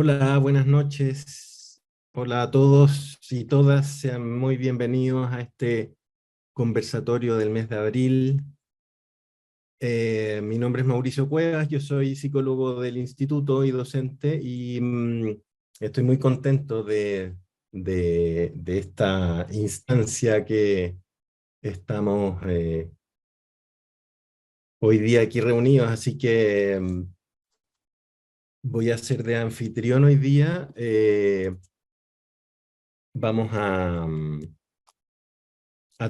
Hola, buenas noches. Hola a todos y todas, sean muy bienvenidos a este conversatorio del mes de abril. Mi nombre es Mauricio Cuevas, yo soy psicólogo del instituto y docente y estoy muy contento de esta instancia que estamos hoy día aquí reunidos, así que voy a ser de anfitrión hoy día. Vamos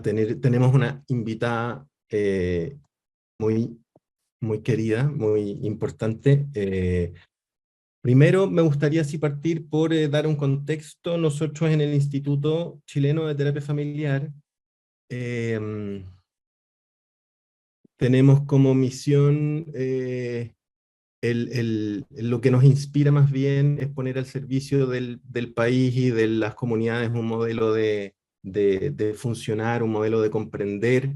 tenemos una invitada muy, muy querida, muy importante. Primero, me gustaría así partir por dar un contexto. Nosotros en el Instituto Chileno de Terapia Familiar eh, tenemos como misión, lo que nos inspira más bien es poner al servicio del país y de las comunidades un modelo de funcionar, un modelo de comprender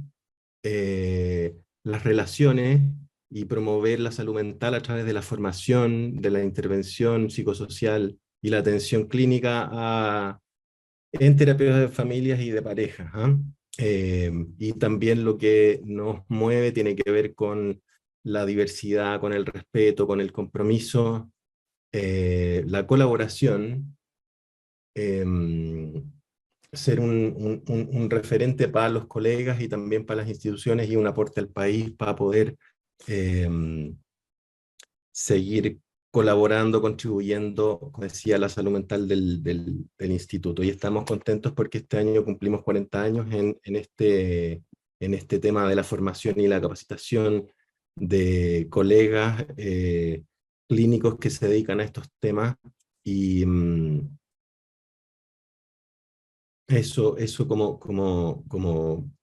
las relaciones y promover la salud mental a través de la formación, de la intervención psicosocial y la atención clínica en terapias de familias y de parejas. ¿Ah? Y también lo que nos mueve tiene que ver con la diversidad, con el respeto, con el compromiso, la colaboración, ser un referente para los colegas y también para las instituciones y un aporte al país para poder eh, seguir colaborando, contribuyendo, como decía, a la salud mental del instituto. Y estamos contentos porque este año cumplimos 40 años en este tema de la formación y la capacitación de colegas clínicos que se dedican a estos temas. Y eso como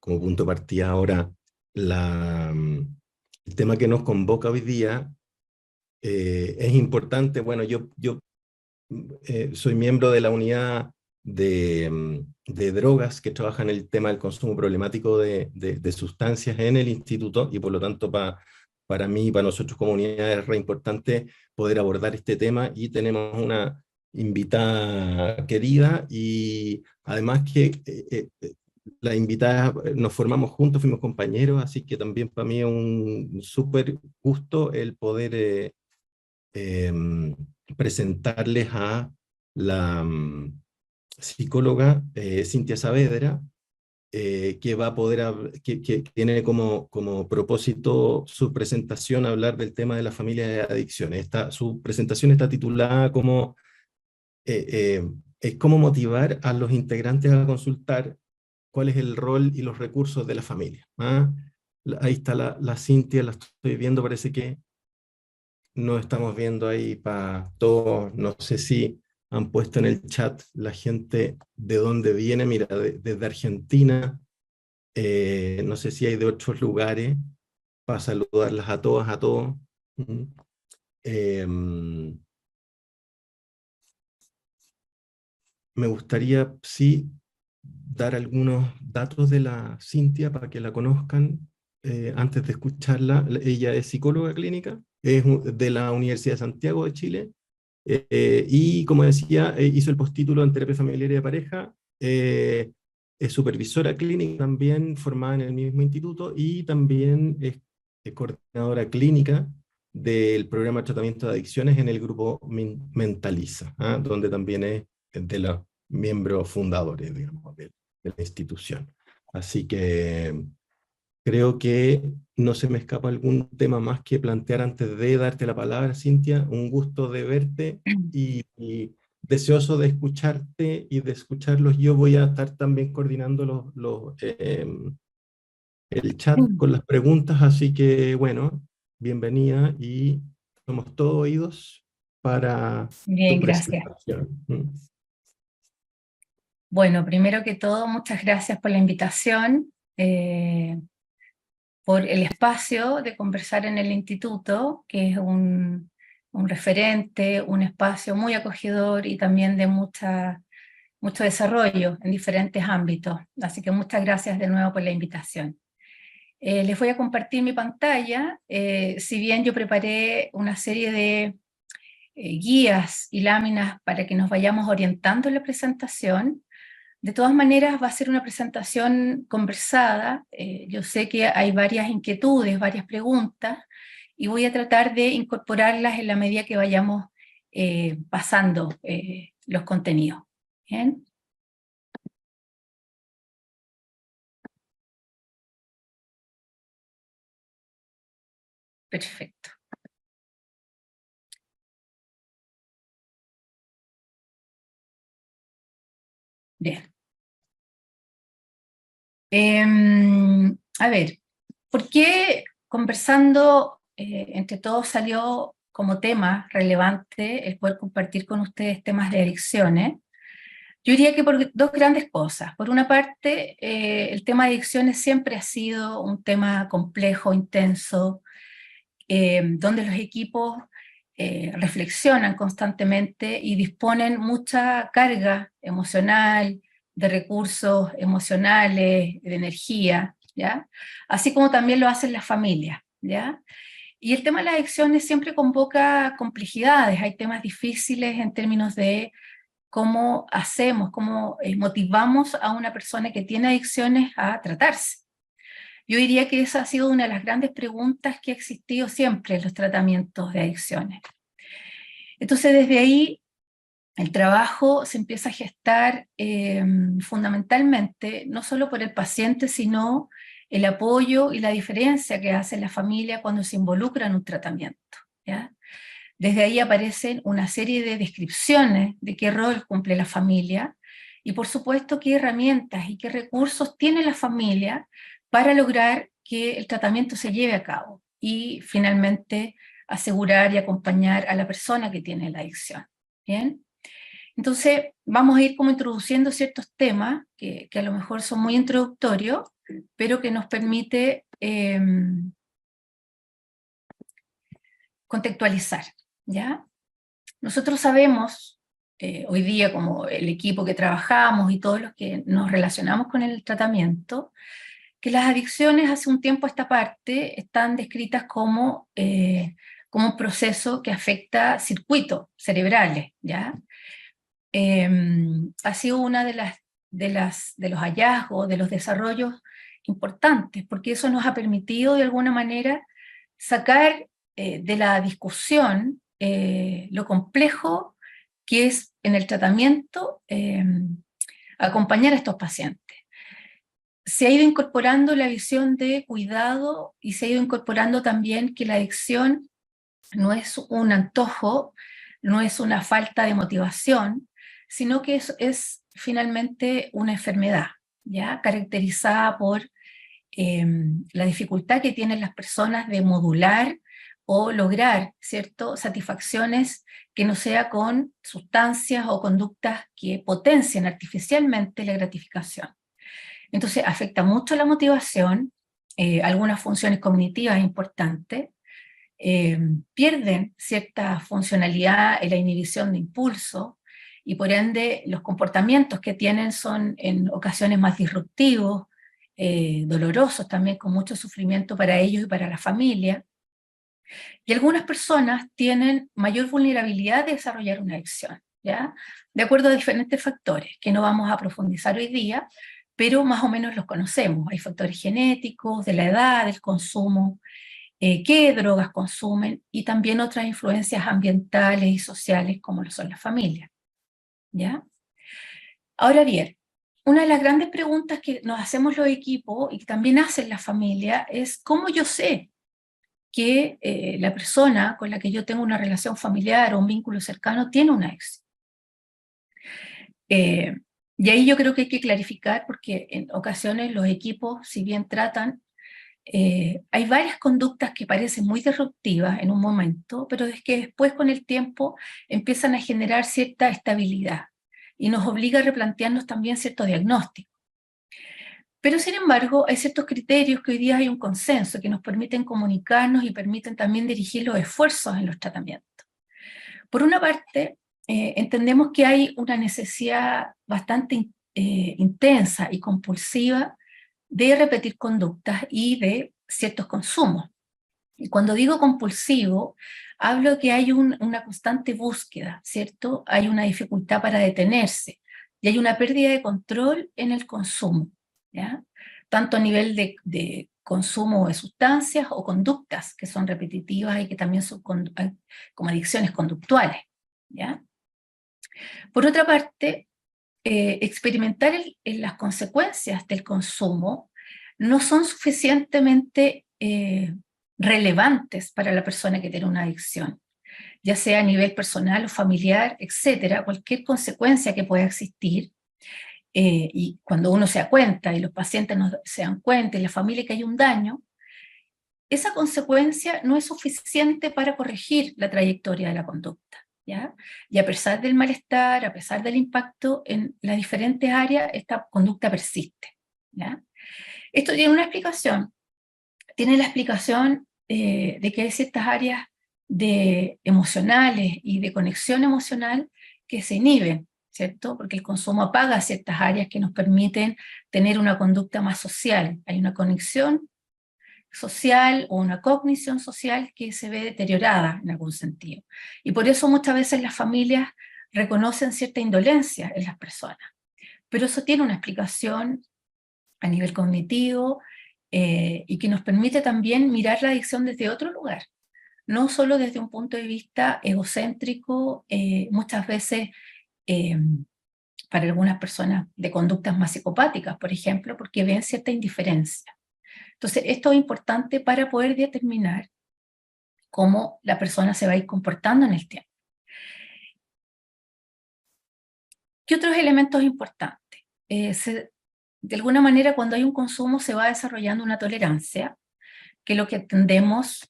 punto de partida. Ahora, el tema que nos convoca hoy día es importante. Bueno, yo soy miembro de la unidad de drogas que trabaja en el tema del consumo problemático de sustancias en el instituto y por lo tanto para mí y para nosotros como unidad es re importante poder abordar este tema y tenemos una invitada querida y además que la invitada nos formamos juntos, fuimos compañeros, así que también para mí es un súper gusto el poder em, presentarles a la psicóloga Cintia Saavedra, que va a poder, que tiene como propósito su presentación hablar del tema de la familia de adicciones. Su presentación está titulada como eh, eh, es cómo motivar a los integrantes a consultar cuál es el rol y los recursos de la familia. ¿Ah? Ahí está la Cintia, la estoy viendo, parece que no estamos viendo ahí para todos. No sé si han puesto en el chat la gente de dónde viene. Mira, desde Argentina, no sé si hay de otros lugares, para saludarlas a todas, a todos. Ujú. Me gustaría, sí, dar algunos datos de la Cintia para que la conozcan antes de escucharla. Ella es psicóloga clínica, de la Universidad de Santiago de Chile, y como decía, hizo el postítulo en terapia familiar y de pareja, es supervisora clínica también formada en el mismo instituto y también es coordinadora clínica del programa de tratamiento de adicciones en el grupo Mentaliza, ¿ah? Donde también es de los miembros fundadores, digamos, de la institución. Así que creo que no se me escapa algún tema más que plantear antes de darte la palabra, Cintia. Un gusto de verte y deseoso de escucharte y de escucharlos. Yo voy a estar también coordinando el chat con las preguntas, así que bueno, bienvenida y somos todos oídos para tu Bien, gracias. presentación. Mm. Bueno, primero que todo, muchas gracias por la invitación, por el espacio de conversar en el instituto, que es un referente, un espacio muy acogedor y también de mucho desarrollo en diferentes ámbitos. Así que muchas gracias de nuevo por la invitación. Les voy a compartir mi pantalla. Si bien yo preparé una serie de guías y láminas para que nos vayamos orientando en la presentación. De todas maneras va a ser una presentación conversada, yo sé que hay varias inquietudes, varias preguntas, y voy a tratar de incorporarlas en la medida que vayamos pasando los contenidos. ¿Bien? Perfecto. Bien. A ver, ¿por qué conversando entre todos salió como tema relevante el poder compartir con ustedes temas de adicciones? Yo diría que por dos grandes cosas. Por una parte, el tema de adicciones siempre ha sido un tema complejo, intenso, donde los equipos reflexionan constantemente y disponen mucha carga emocional, de recursos emocionales, de energía, ¿ya? Así como también lo hacen las familias, ¿ya? Y el tema de las adicciones siempre convoca complejidades, hay temas difíciles en términos de cómo hacemos, cómo motivamos a una persona que tiene adicciones a tratarse. Yo diría que esa ha sido una de las grandes preguntas que ha existido siempre en los tratamientos de adicciones. Entonces, desde ahí, el trabajo se empieza a gestar fundamentalmente, no solo por el paciente, sino el apoyo y la diferencia que hace la familia cuando se involucra en un tratamiento, ¿ya? Desde ahí aparecen una serie de descripciones de qué rol cumple la familia y por supuesto qué herramientas y qué recursos tiene la familia para lograr que el tratamiento se lleve a cabo y finalmente asegurar y acompañar a la persona que tiene la adicción. ¿Bien? Entonces vamos a ir como introduciendo ciertos temas que a lo mejor son muy introductorios, pero que nos permite contextualizar, ¿ya? Nosotros sabemos, hoy día como el equipo que trabajamos y todos los que nos relacionamos con el tratamiento, que las adicciones hace un tiempo a esta parte están descritas como un proceso que afecta circuitos cerebrales, ¿ya? Ha sido una de los hallazgos, de los desarrollos importantes, porque eso nos ha permitido de alguna manera sacar de la discusión lo complejo que es en el tratamiento acompañar a estos pacientes. Se ha ido incorporando la visión de cuidado y se ha ido incorporando también que la adicción no es un antojo, no es una falta de motivación, sino que es finalmente una enfermedad, ¿ya? Caracterizada por la dificultad que tienen las personas de modular o lograr, ¿cierto?, satisfacciones que no sea con sustancias o conductas que potencien artificialmente la gratificación. Entonces afecta mucho la motivación, algunas funciones cognitivas importantes, pierden cierta funcionalidad en la inhibición de impulso, y por ende los comportamientos que tienen son en ocasiones más disruptivos, dolorosos también, con mucho sufrimiento para ellos y para la familia. Y algunas personas tienen mayor vulnerabilidad de desarrollar una adicción, ¿ya? De acuerdo a diferentes factores, que no vamos a profundizar hoy día, pero más o menos los conocemos. Hay factores genéticos, de la edad, del consumo, qué drogas consumen, y también otras influencias ambientales y sociales como lo son las familias, ¿ya? Ahora bien, una de las grandes preguntas que nos hacemos los equipos y que también hacen la familia es ¿cómo yo sé que la persona con la que yo tengo una relación familiar o un vínculo cercano tiene una adicción? Y ahí yo creo que hay que clarificar, porque en ocasiones los equipos, si bien tratan, hay varias conductas que parecen muy disruptivas en un momento, pero es que después con el tiempo empiezan a generar cierta estabilidad y nos obliga a replantearnos también ciertos diagnósticos. Pero sin embargo, hay ciertos criterios que hoy día hay un consenso que nos permiten comunicarnos y permiten también dirigir los esfuerzos en los tratamientos. Por una parte, entendemos que hay una necesidad bastante intensa y compulsiva de repetir conductas y de ciertos consumos. Y cuando digo compulsivo, hablo que hay una constante búsqueda, ¿cierto? Hay una dificultad para detenerse y hay una pérdida de control en el consumo, ¿ya? Tanto a nivel de consumo de sustancias o conductas que son repetitivas y que también son como adicciones conductuales, ¿ya? Por otra parte, experimentar las consecuencias del consumo no son suficientemente relevantes para la persona que tiene una adicción, ya sea a nivel personal o familiar, etcétera, cualquier consecuencia que pueda existir. Y cuando uno se da cuenta y los pacientes se dan cuenta y la familia que hay un daño, esa consecuencia no es suficiente para corregir la trayectoria de la conducta, ¿ya? Y a pesar del malestar, a pesar del impacto en las diferentes áreas, esta conducta persiste, ¿ya? Esto tiene una explicación. Tiene la explicación de que hay ciertas áreas emocionales y de conexión emocional que se inhiben, ¿cierto? Porque el consumo apaga ciertas áreas que nos permiten tener una conducta más social. Hay una conexión social o una cognición social que se ve deteriorada en algún sentido. Y por eso muchas veces las familias reconocen cierta indolencia en las personas. Pero eso tiene una explicación a nivel cognitivo y que nos permite también mirar la adicción desde otro lugar, no solo desde un punto de vista egocéntrico, muchas veces eh, para algunas personas de conductas más psicopáticas, por ejemplo, porque ven cierta indiferencia. Entonces, esto es importante para poder determinar cómo la persona se va a ir comportando en el tiempo. ¿Qué otros elementos importantes? De alguna manera, cuando hay un consumo se va desarrollando una tolerancia, que es lo que entendemos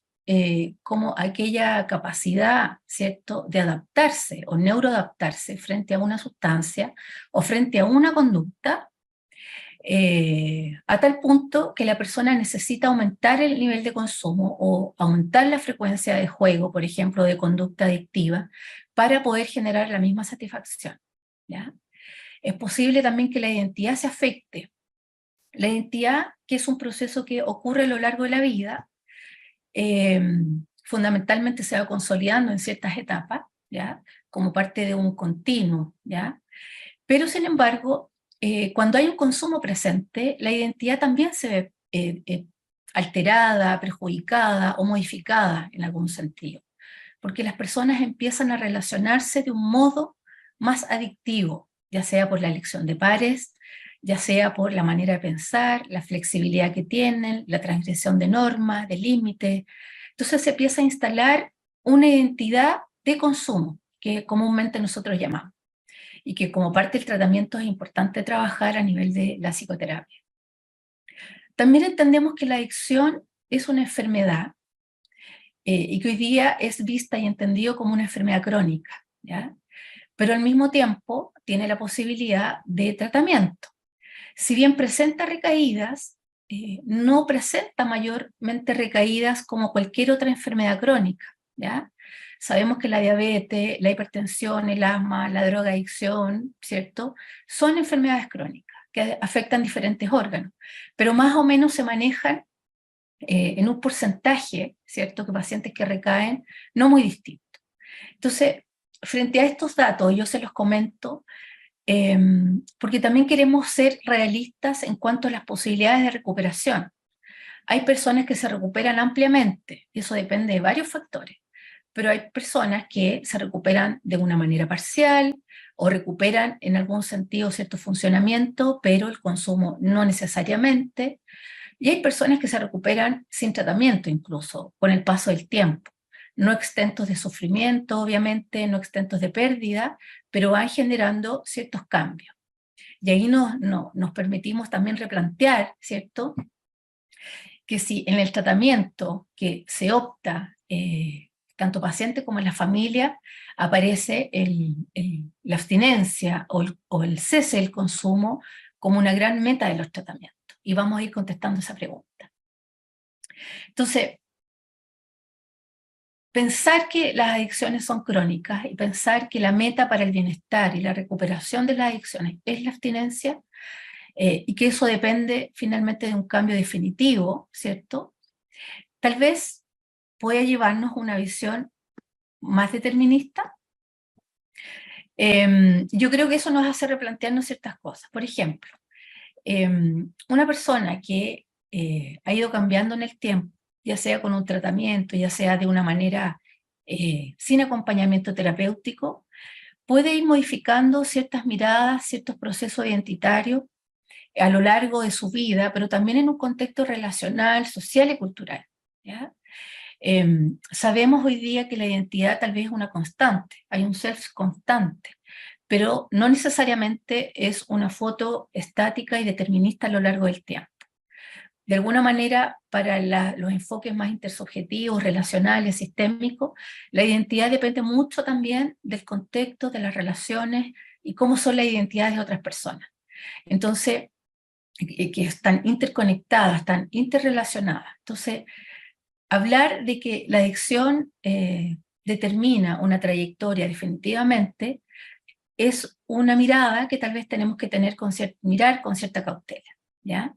como aquella capacidad, ¿cierto?, de adaptarse o neuroadaptarse frente a una sustancia o frente a una conducta, a tal punto que la persona necesita aumentar el nivel de consumo o aumentar la frecuencia de juego, por ejemplo, de conducta adictiva, para poder generar la misma satisfacción, ¿ya? Es posible también que la identidad se afecte. La identidad, que es un proceso que ocurre a lo largo de la vida, fundamentalmente se va consolidando en ciertas etapas, ¿ya? Como parte de un continuo, ¿ya? Pero sin embargo, cuando hay un consumo presente, la identidad también se ve alterada, perjudicada o modificada en algún sentido, porque las personas empiezan a relacionarse de un modo más adictivo, ya sea por la elección de pares, ya sea por la manera de pensar, la flexibilidad que tienen, la transgresión de normas, de límites. Entonces se empieza a instalar una identidad de consumo, que comúnmente nosotros llamamos, y que como parte del tratamiento es importante trabajar a nivel de la psicoterapia. También entendemos que la adicción es una enfermedad y que hoy día es vista y entendido como una enfermedad crónica, ¿ya? Pero al mismo tiempo tiene la posibilidad de tratamiento. Si bien presenta recaídas, no presenta mayormente recaídas como cualquier otra enfermedad crónica, ¿ya? Sabemos que la diabetes, la hipertensión, el asma, la drogadicción, ¿cierto?, son enfermedades crónicas que afectan diferentes órganos, pero más o menos se manejan en un porcentaje, ¿cierto?, que pacientes que recaen, no muy distinto. Entonces, frente a estos datos, yo se los comento porque también queremos ser realistas en cuanto a las posibilidades de recuperación. Hay personas que se recuperan ampliamente, y eso depende de varios factores, pero hay personas que se recuperan de una manera parcial o recuperan en algún sentido cierto funcionamiento, pero el consumo no necesariamente, y hay personas que se recuperan sin tratamiento incluso, con el paso del tiempo, no exentos de sufrimiento, obviamente, no exentos de pérdida, pero van generando ciertos cambios. Y ahí nos permitimos también replantear, ¿cierto?, que si en el tratamiento que se opta, tanto paciente como en la familia, aparece la abstinencia o el cese del consumo como una gran meta de los tratamientos. Y vamos a ir contestando esa pregunta. Entonces, pensar que las adicciones son crónicas y pensar que la meta para el bienestar y la recuperación de las adicciones es la abstinencia, y que eso depende finalmente de un cambio definitivo, ¿cierto? Tal vez puede llevarnos a una visión más determinista, yo creo que eso nos hace replantearnos ciertas cosas. Por ejemplo, una persona que ha ido cambiando en el tiempo, ya sea con un tratamiento, ya sea de una manera sin acompañamiento terapéutico, puede ir modificando ciertas miradas, ciertos procesos identitarios a lo largo de su vida, pero también en un contexto relacional, social y cultural, ¿ya? Sabemos hoy día que la identidad tal vez es una constante, hay un self constante, pero no necesariamente es una foto estática y determinista a lo largo del tiempo. De alguna manera, para los enfoques más intersubjetivos, relacionales, sistémicos, la identidad depende mucho también del contexto, de las relaciones y cómo son las identidades de otras personas. Entonces, que están interconectadas, están interrelacionadas. Entonces, hablar de que la adicción determina una trayectoria definitivamente es una mirada que tal vez tenemos que tener mirar con cierta cautela, ¿ya?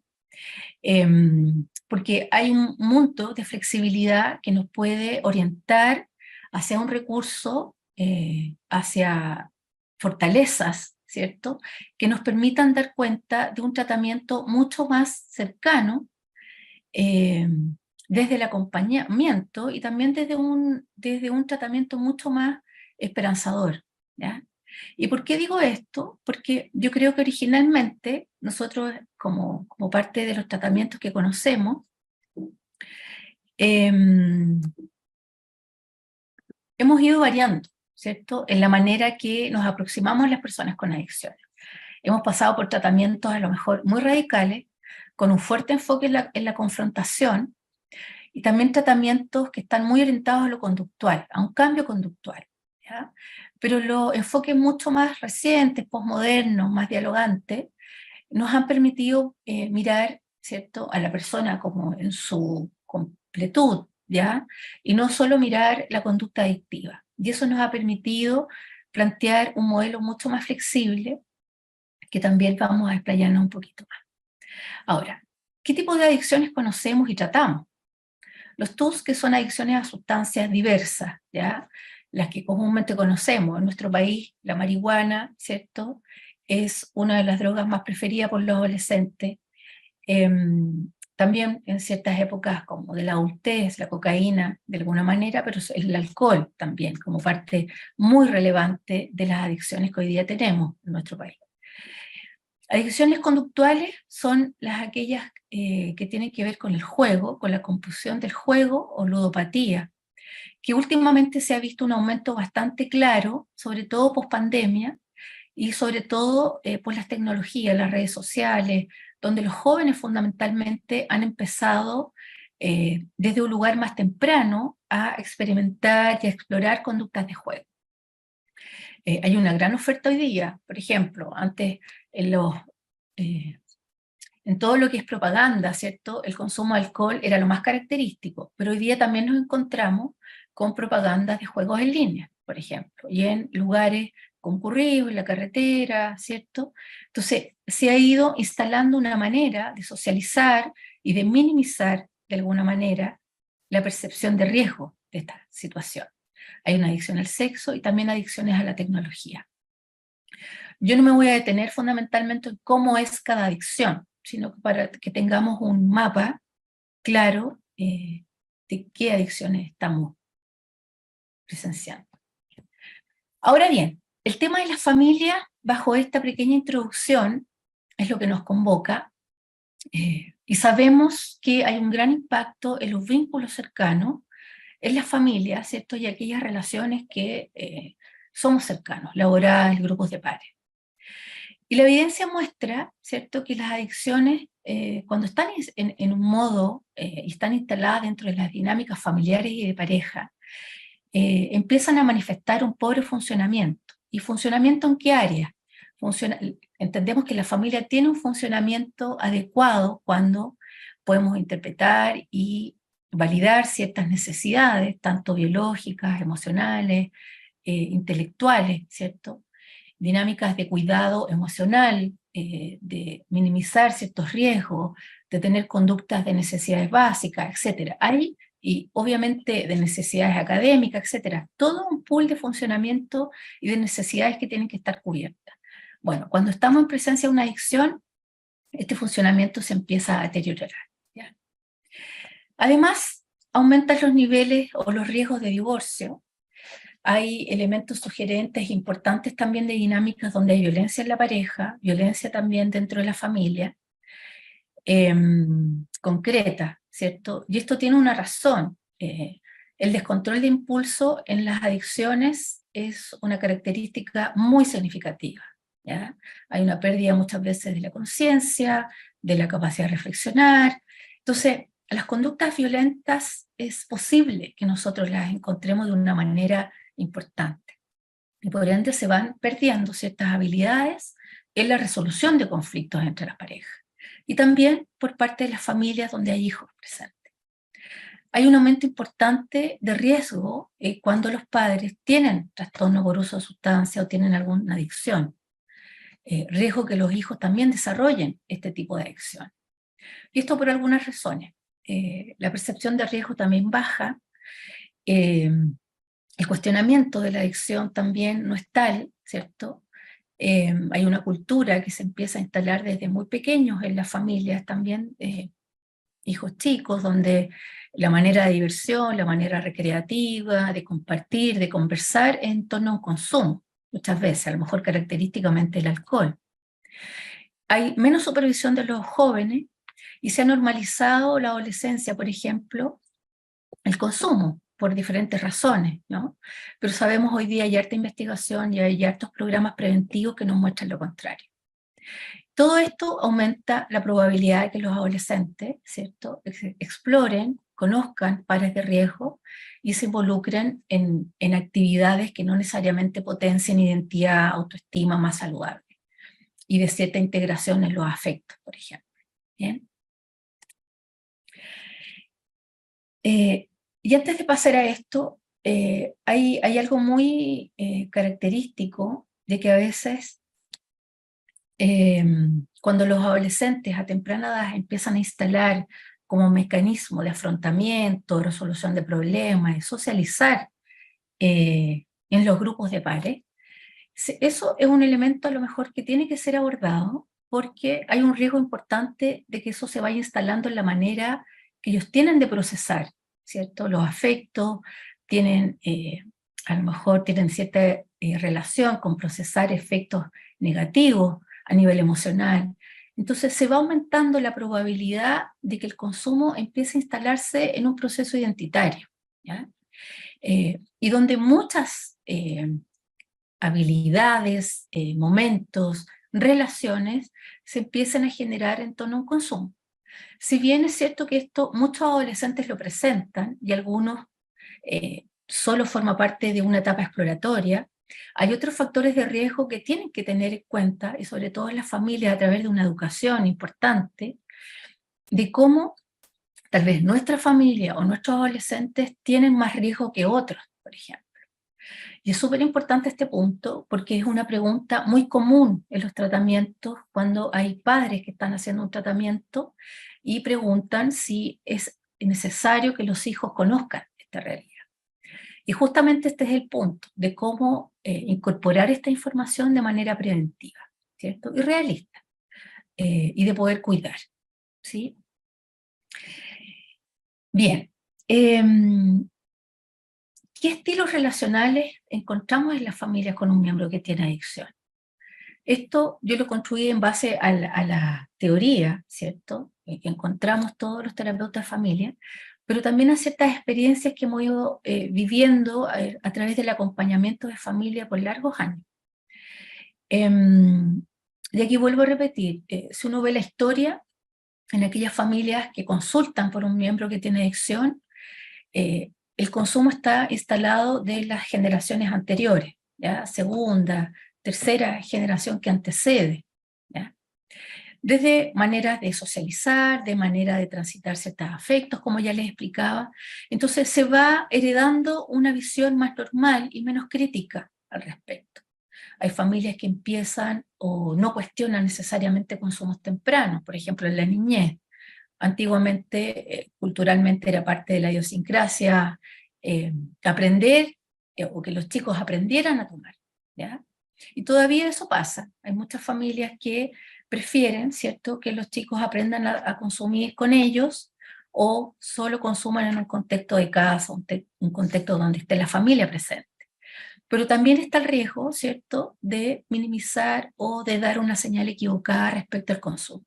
Porque hay un monto de flexibilidad que nos puede orientar hacia un recurso, hacia fortalezas, ¿cierto? Que nos permitan dar cuenta de un tratamiento mucho más cercano, desde el acompañamiento y también desde un tratamiento mucho más esperanzador, ¿ya? ¿Y por qué digo esto? Porque yo creo que originalmente nosotros, como parte de los tratamientos que conocemos, hemos ido variando, ¿cierto? En la manera que nos aproximamos a las personas con adicciones. Hemos pasado por tratamientos a lo mejor muy radicales, con un fuerte enfoque en la confrontación, y también tratamientos que están muy orientados a lo conductual, a un cambio conductual, ¿ya? Pero los enfoques mucho más recientes, posmodernos, más dialogantes, nos han permitido mirar, ¿cierto?, a la persona como en su completud, ¿ya? Y no solo mirar la conducta adictiva. Y eso nos ha permitido plantear un modelo mucho más flexible, que también vamos a explayarnos un poquito más. Ahora, ¿qué tipo de adicciones conocemos y tratamos? Los TUS, que son adicciones a sustancias diversas, ¿ya? Las que comúnmente conocemos. En nuestro país, la marihuana, ¿cierto?, es una de las drogas más preferidas por los adolescentes. También en ciertas épocas como de la adultez, la cocaína de alguna manera, pero el alcohol también como parte muy relevante de las adicciones que hoy día tenemos en nuestro país. Adicciones conductuales son aquellas que tienen que ver con el juego, con la compulsión del juego o ludopatía, que últimamente se ha visto un aumento bastante claro, sobre todo post pandemia, y sobre todo por las tecnologías, las redes sociales, donde los jóvenes fundamentalmente han empezado desde un lugar más temprano a experimentar y a explorar conductas de juego. Hay una gran oferta hoy día, por ejemplo, antes en todo lo que es propaganda, ¿cierto? El consumo de alcohol era lo más característico, pero hoy día también nos encontramos con propagandas de juegos en línea, por ejemplo, y en lugares concurridos, en la carretera, ¿cierto? Entonces, se ha ido instalando una manera de socializar y de minimizar, de alguna manera, la percepción de riesgo de esta situación. Hay una adicción al sexo y también adicciones a la tecnología. Yo no me voy a detener fundamentalmente en cómo es cada adicción, sino para que tengamos un mapa claro de qué adicciones estamos presenciando. Ahora bien, el tema de la familia, bajo esta pequeña introducción, es lo que nos convoca, y sabemos que hay un gran impacto en los vínculos cercanos, en la familia, ¿cierto? Y aquellas relaciones que somos cercanos, laborales, grupos de pares. Y la evidencia muestra, ¿cierto?, que las adicciones, cuando están en un modo y están instaladas dentro de las dinámicas familiares y de pareja, empiezan a manifestar un pobre funcionamiento. ¿Y funcionamiento en qué área? Entendemos que la familia tiene un funcionamiento adecuado cuando podemos interpretar y validar ciertas necesidades, tanto biológicas, emocionales, intelectuales, ¿cierto? Dinámicas de cuidado emocional, de minimizar ciertos riesgos, de tener conductas de necesidades básicas, etc. Hay y obviamente de necesidades académicas, etcétera. Todo un pool de funcionamiento y de necesidades que tienen que estar cubiertas. Bueno, cuando estamos en presencia de una adicción, este funcionamiento se empieza a deteriorar, ¿ya? Además, aumentan los niveles o los riesgos de divorcio. Hay elementos sugerentes importantes también de dinámicas donde hay violencia en la pareja, violencia también dentro de la familia, concreta, ¿cierto? Y esto tiene una razón. El descontrol de impulso en las adicciones es una característica muy significativa, ¿ya? Hay una pérdida muchas veces de la conciencia, de la capacidad de reflexionar. Entonces, las conductas violentas es posible que nosotros las encontremos de una manera importante. Y por ende se van perdiendo ciertas habilidades en la resolución de conflictos entre las parejas. Y también por parte de las familias donde hay hijos presentes. Hay un aumento importante de riesgo cuando los padres tienen trastorno por uso de sustancia o tienen alguna adicción. Riesgo que los hijos también desarrollen este tipo de adicción. Y esto por algunas razones. La percepción de riesgo también baja. El cuestionamiento de la adicción también no es tal, ¿cierto? Hay una cultura que se empieza a instalar desde muy pequeños en las familias también, hijos chicos, donde la manera de diversión, la manera recreativa, de compartir, de conversar en torno a un consumo, muchas veces, a lo mejor característicamente el alcohol. Hay menos supervisión de los jóvenes y se ha normalizado la adolescencia, por ejemplo, el consumo, por diferentes razones, ¿no? Pero sabemos hoy día hay harta investigación y hay hartos programas preventivos que nos muestran lo contrario. Todo esto aumenta la probabilidad de que los adolescentes, ¿cierto?, exploren, conozcan pares de riesgo y se involucren en actividades que no necesariamente potencien identidad, autoestima más saludable y de cierta integración en los afectos, por ejemplo. ¿Bien? Y antes de pasar a esto, hay algo muy característico de que a veces cuando los adolescentes a temprana edad empiezan a instalar como mecanismo de afrontamiento, resolución de problemas, de socializar en los grupos de pares, eso es un elemento a lo mejor que tiene que ser abordado porque hay un riesgo importante de que eso se vaya instalando en la manera que ellos tienen de procesar, ¿cierto? Los afectos, tienen, a lo mejor tienen cierta relación con procesar efectos negativos a nivel emocional. Entonces se va aumentando la probabilidad de que el consumo empiece a instalarse en un proceso identitario, ¿ya? Y donde muchas habilidades, momentos, relaciones se empiezan a generar en torno a un consumo. Si bien es cierto que esto muchos adolescentes lo presentan y algunos solo forma parte de una etapa exploratoria, hay otros factores de riesgo que tienen que tener en cuenta, y sobre todo en las familias a través de una educación importante, de cómo tal vez nuestra familia o nuestros adolescentes tienen más riesgo que otros, por ejemplo. Y es súper importante este punto porque es una pregunta muy común en los tratamientos cuando hay padres que están haciendo un tratamiento y preguntan si es necesario que los hijos conozcan esta realidad. Y justamente este es el punto de cómo incorporar esta información de manera preventiva, ¿cierto? Y realista, y de poder cuidar, ¿sí? Bien. ¿Qué estilos relacionales encontramos en las familias con un miembro que tiene adicción? Esto yo lo construí en base a la teoría, ¿cierto? Que encontramos todos los terapeutas de familia, pero también a ciertas experiencias que hemos ido viviendo a través del acompañamiento de familia por largos años. Y aquí vuelvo a repetir, si uno ve la historia en aquellas familias que consultan por un miembro que tiene adicción, el consumo está instalado de las generaciones anteriores, ¿ya? Segunda, tercera generación que antecede, ¿ya? Desde maneras de socializar, de manera de transitar ciertos afectos, como ya les explicaba. Entonces se va heredando una visión más normal y menos crítica al respecto. Hay familias que empiezan o no cuestionan necesariamente consumos tempranos, por ejemplo en la niñez. Antiguamente, culturalmente era parte de la idiosincrasia aprender o que los chicos aprendieran a tomar, ¿ya? Y todavía eso pasa. Hay muchas familias que prefieren, ¿cierto?, que los chicos aprendan a consumir con ellos o solo consuman en un contexto de casa, un contexto donde esté la familia presente. Pero también está el riesgo, ¿cierto?, de minimizar o de dar una señal equivocada respecto al consumo.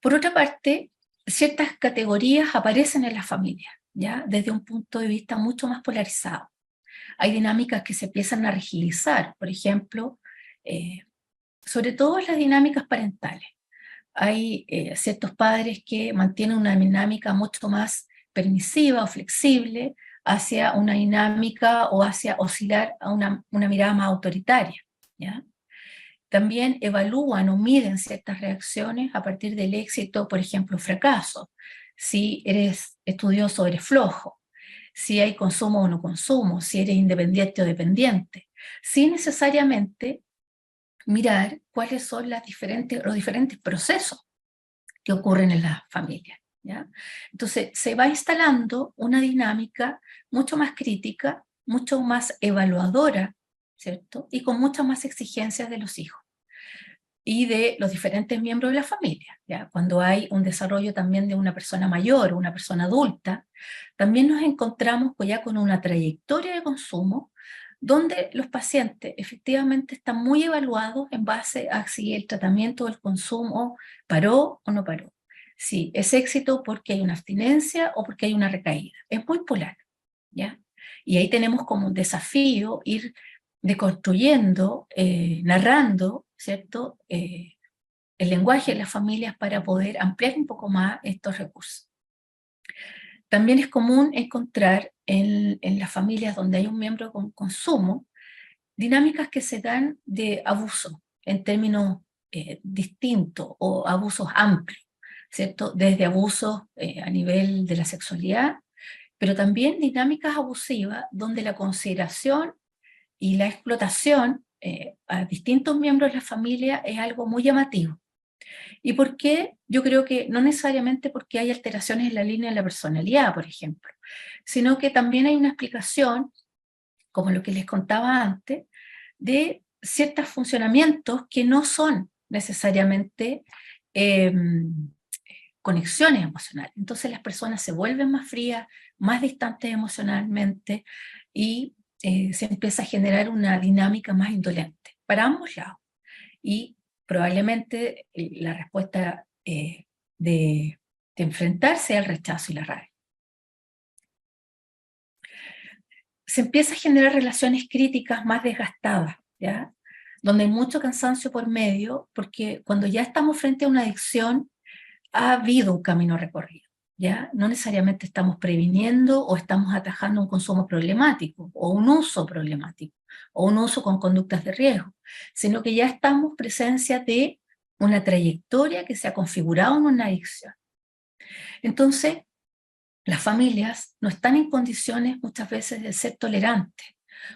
Por otra parte, ciertas categorías aparecen en las familias, ¿ya?, desde un punto de vista mucho más polarizado. Hay dinámicas que se empiezan a rigidizar, por ejemplo, sobre todo las dinámicas parentales. Hay ciertos padres que mantienen una dinámica mucho más permisiva o flexible hacia una dinámica o hacia oscilar a una mirada más autoritaria, ¿ya? También evalúan o miden ciertas reacciones a partir del éxito, por ejemplo, fracaso. Si eres estudioso o eres flojo, si hay consumo o no consumo, si eres independiente o dependiente, sin necesariamente mirar cuáles son los diferentes procesos que ocurren en las familias, ¿ya? Entonces se va instalando una dinámica mucho más crítica, mucho más evaluadora, ¿cierto? Y con muchas más exigencias de los hijos y de los diferentes miembros de la familia, ¿ya? Cuando hay un desarrollo también de una persona mayor, una persona adulta, también nos encontramos ya con una trayectoria de consumo donde los pacientes efectivamente están muy evaluados en base a si el tratamiento del consumo paró o no paró. Si es éxito porque hay una abstinencia o porque hay una recaída. Es muy polar, ¿ya? Y ahí tenemos como un desafío ir deconstruyendo, narrando, ¿cierto?, el lenguaje de las familias para poder ampliar un poco más estos recursos. También es común encontrar en las familias donde hay un miembro con consumo dinámicas que se dan de abuso en términos distintos o abusos amplios, ¿cierto? Desde abusos a nivel de la sexualidad, pero también dinámicas abusivas donde la consideración y la explotación a distintos miembros de la familia es algo muy llamativo. ¿Y por qué? Yo creo que no necesariamente porque hay alteraciones en la línea de la personalidad, por ejemplo, sino que también hay una explicación, como lo que les contaba antes, de ciertos funcionamientos que no son necesariamente conexiones emocionales. Entonces las personas se vuelven más frías, más distantes emocionalmente y se empieza a generar una dinámica más indolente para ambos lados. Y probablemente la respuesta de enfrentarse al rechazo y la rabia. Se empieza a generar relaciones críticas más desgastadas, ¿ya? Donde hay mucho cansancio por medio, porque cuando ya estamos frente a una adicción, ha habido un camino recorrido, ¿ya? No necesariamente estamos previniendo o estamos atajando un consumo problemático, o un uso problemático, o un uso con conductas de riesgo, sino que ya estamos presencia de una trayectoria que se ha configurado en una adicción. Entonces, las familias no están en condiciones muchas veces de ser tolerantes,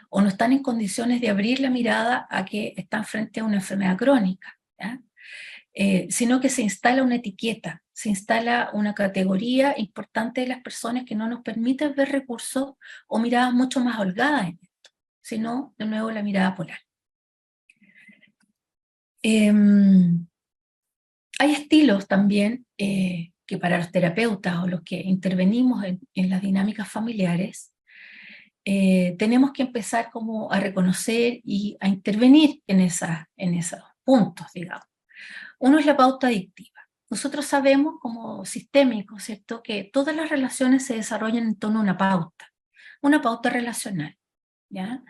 o no están en condiciones de abrir la mirada a que están frente a una enfermedad crónica, ¿ya? Sino que se instala una etiqueta, se instala una categoría importante de las personas que no nos permiten ver recursos o miradas mucho más holgadas en esto, sino de nuevo la mirada polar. Hay estilos también que para los terapeutas o los que intervenimos en las dinámicas familiares, tenemos que empezar como a reconocer y a intervenir en esos puntos, digamos. Uno es la pauta adictiva. Nosotros sabemos como sistémicos, ¿cierto?, que todas las relaciones se desarrollan en torno a una pauta relacional, ¿ya?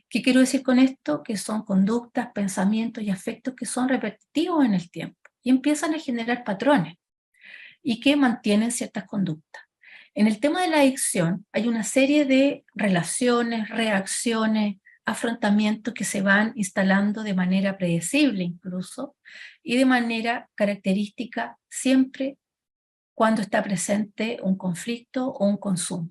¿Qué quiero decir con esto? Que son conductas, pensamientos y afectos que son repetitivos en el tiempo y empiezan a generar patrones y que mantienen ciertas conductas. En el tema de la adicción hay una serie de relaciones, reacciones, afrontamientos que se van instalando de manera predecible incluso y de manera característica siempre cuando está presente un conflicto o un consumo,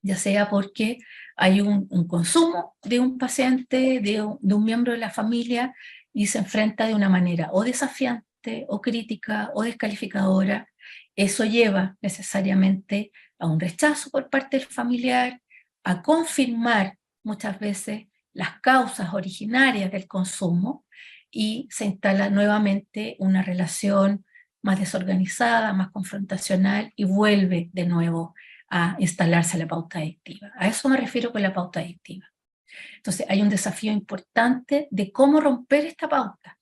ya sea porque hay un consumo de un paciente, de un miembro de la familia y se enfrenta de una manera o desafiante exigente o crítica o descalificadora, eso lleva necesariamente a un rechazo por parte del familiar, a confirmar muchas veces las causas originarias del consumo y se instala nuevamente una relación más desorganizada, más confrontacional y vuelve de nuevo a instalarse la pauta adictiva. A eso me refiero con la pauta adictiva. Entonces hay un desafío importante de cómo romper esta pauta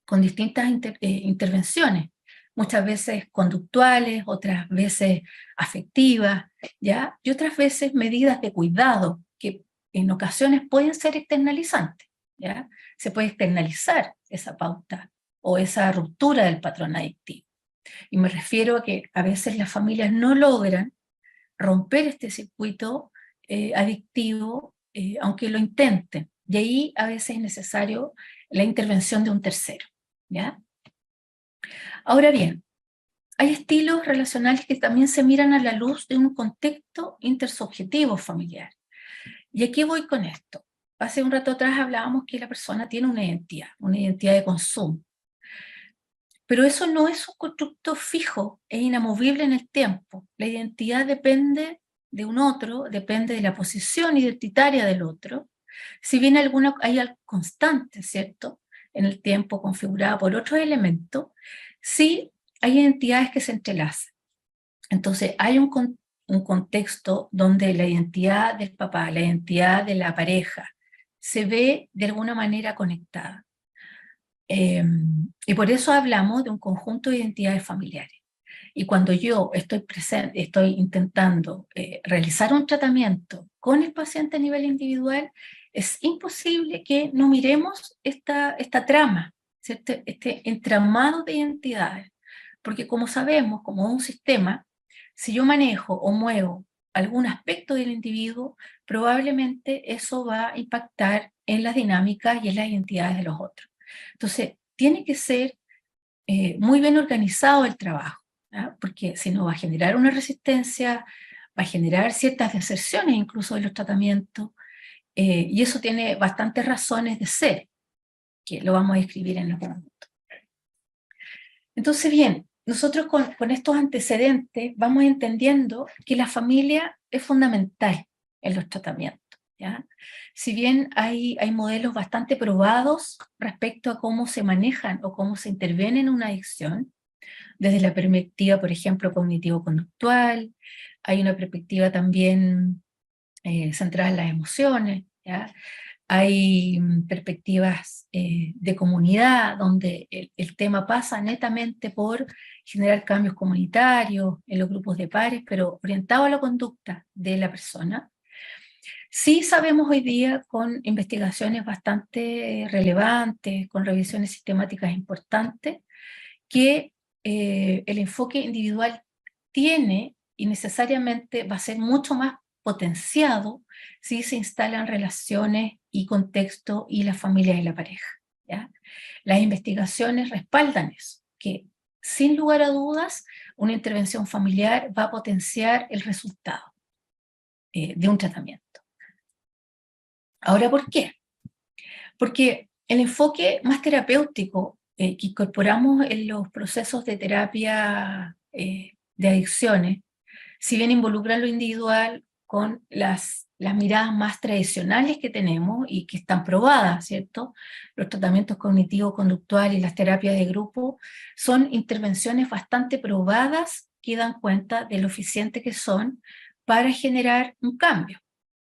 con distintas intervenciones, muchas veces conductuales, otras veces afectivas, ¿ya? Y otras veces medidas de cuidado que en ocasiones pueden ser externalizantes, ¿ya? Se puede externalizar esa pauta o esa ruptura del patrón adictivo. Y me refiero a que a veces las familias no logran romper este circuito adictivo, aunque lo intenten. Y ahí a veces es necesario la intervención de un tercero, ¿ya? Ahora bien, hay estilos relacionales que también se miran a la luz de un contexto intersubjetivo familiar. ¿Y aquí voy con esto? Hace un rato atrás hablábamos que la persona tiene una identidad de consumo. Pero eso no es un constructo fijo e inamovible en el tiempo. La identidad depende de un otro, depende de la posición identitaria del otro. Si bien hay algo constante, ¿cierto?, en el tiempo configurada por otros elementos, sí hay identidades que se entrelazan. Entonces hay un contexto donde la identidad del papá, la identidad de la pareja, se ve de alguna manera conectada. Y por eso hablamos de un conjunto de identidades familiares. Y cuando yo estoy intentando realizar un tratamiento con el paciente a nivel individual, es imposible que no miremos esta trama, ¿cierto? Este entramado de identidades. Porque como sabemos, como un sistema, si yo manejo o muevo algún aspecto del individuo, probablemente eso va a impactar en las dinámicas y en las identidades de los otros. Entonces, tiene que ser muy bien organizado el trabajo, ¿ya? Porque si no va a generar una resistencia, va a generar ciertas deserciones incluso de los tratamientos, y eso tiene bastantes razones de ser, que lo vamos a describir en los momentos. Entonces, bien, nosotros con estos antecedentes vamos entendiendo que la familia es fundamental en los tratamientos, ¿ya? Si bien hay modelos bastante probados respecto a cómo se manejan o cómo se interviene en una adicción, desde la perspectiva, por ejemplo, cognitivo-conductual, hay una perspectiva también centrada en las emociones, ¿ya? Hay perspectivas de comunidad, donde el tema pasa netamente por generar cambios comunitarios en los grupos de pares, pero orientado a la conducta de la persona. Sí sabemos hoy día, con investigaciones bastante relevantes, con revisiones sistemáticas importantes, que el enfoque individual tiene y necesariamente va a ser mucho más potenciado si se instalan relaciones y contexto y la familia y la pareja, ¿ya? Las investigaciones respaldan eso, que sin lugar a dudas una intervención familiar va a potenciar el resultado de un tratamiento. Ahora, ¿por qué? Porque el enfoque más terapéutico que incorporamos en los procesos de terapia de adicciones, si bien involucran lo individual con las miradas más tradicionales que tenemos y que están probadas, ¿cierto? Los tratamientos cognitivos conductuales y las terapias de grupo son intervenciones bastante probadas que dan cuenta de lo eficiente que son para generar un cambio,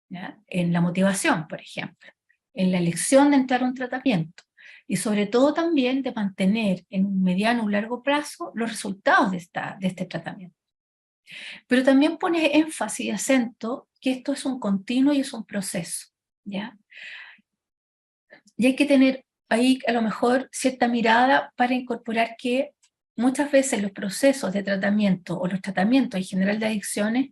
¿ya? En la motivación, por ejemplo, en la elección de entrar a un tratamiento y sobre todo también de mantener en un mediano o largo plazo los resultados de este tratamiento. Pero también pone énfasis y acento que esto es un continuo y es un proceso, ¿ya? Y hay que tener ahí a lo mejor cierta mirada para incorporar que muchas veces los procesos de tratamiento o los tratamientos en general de adicciones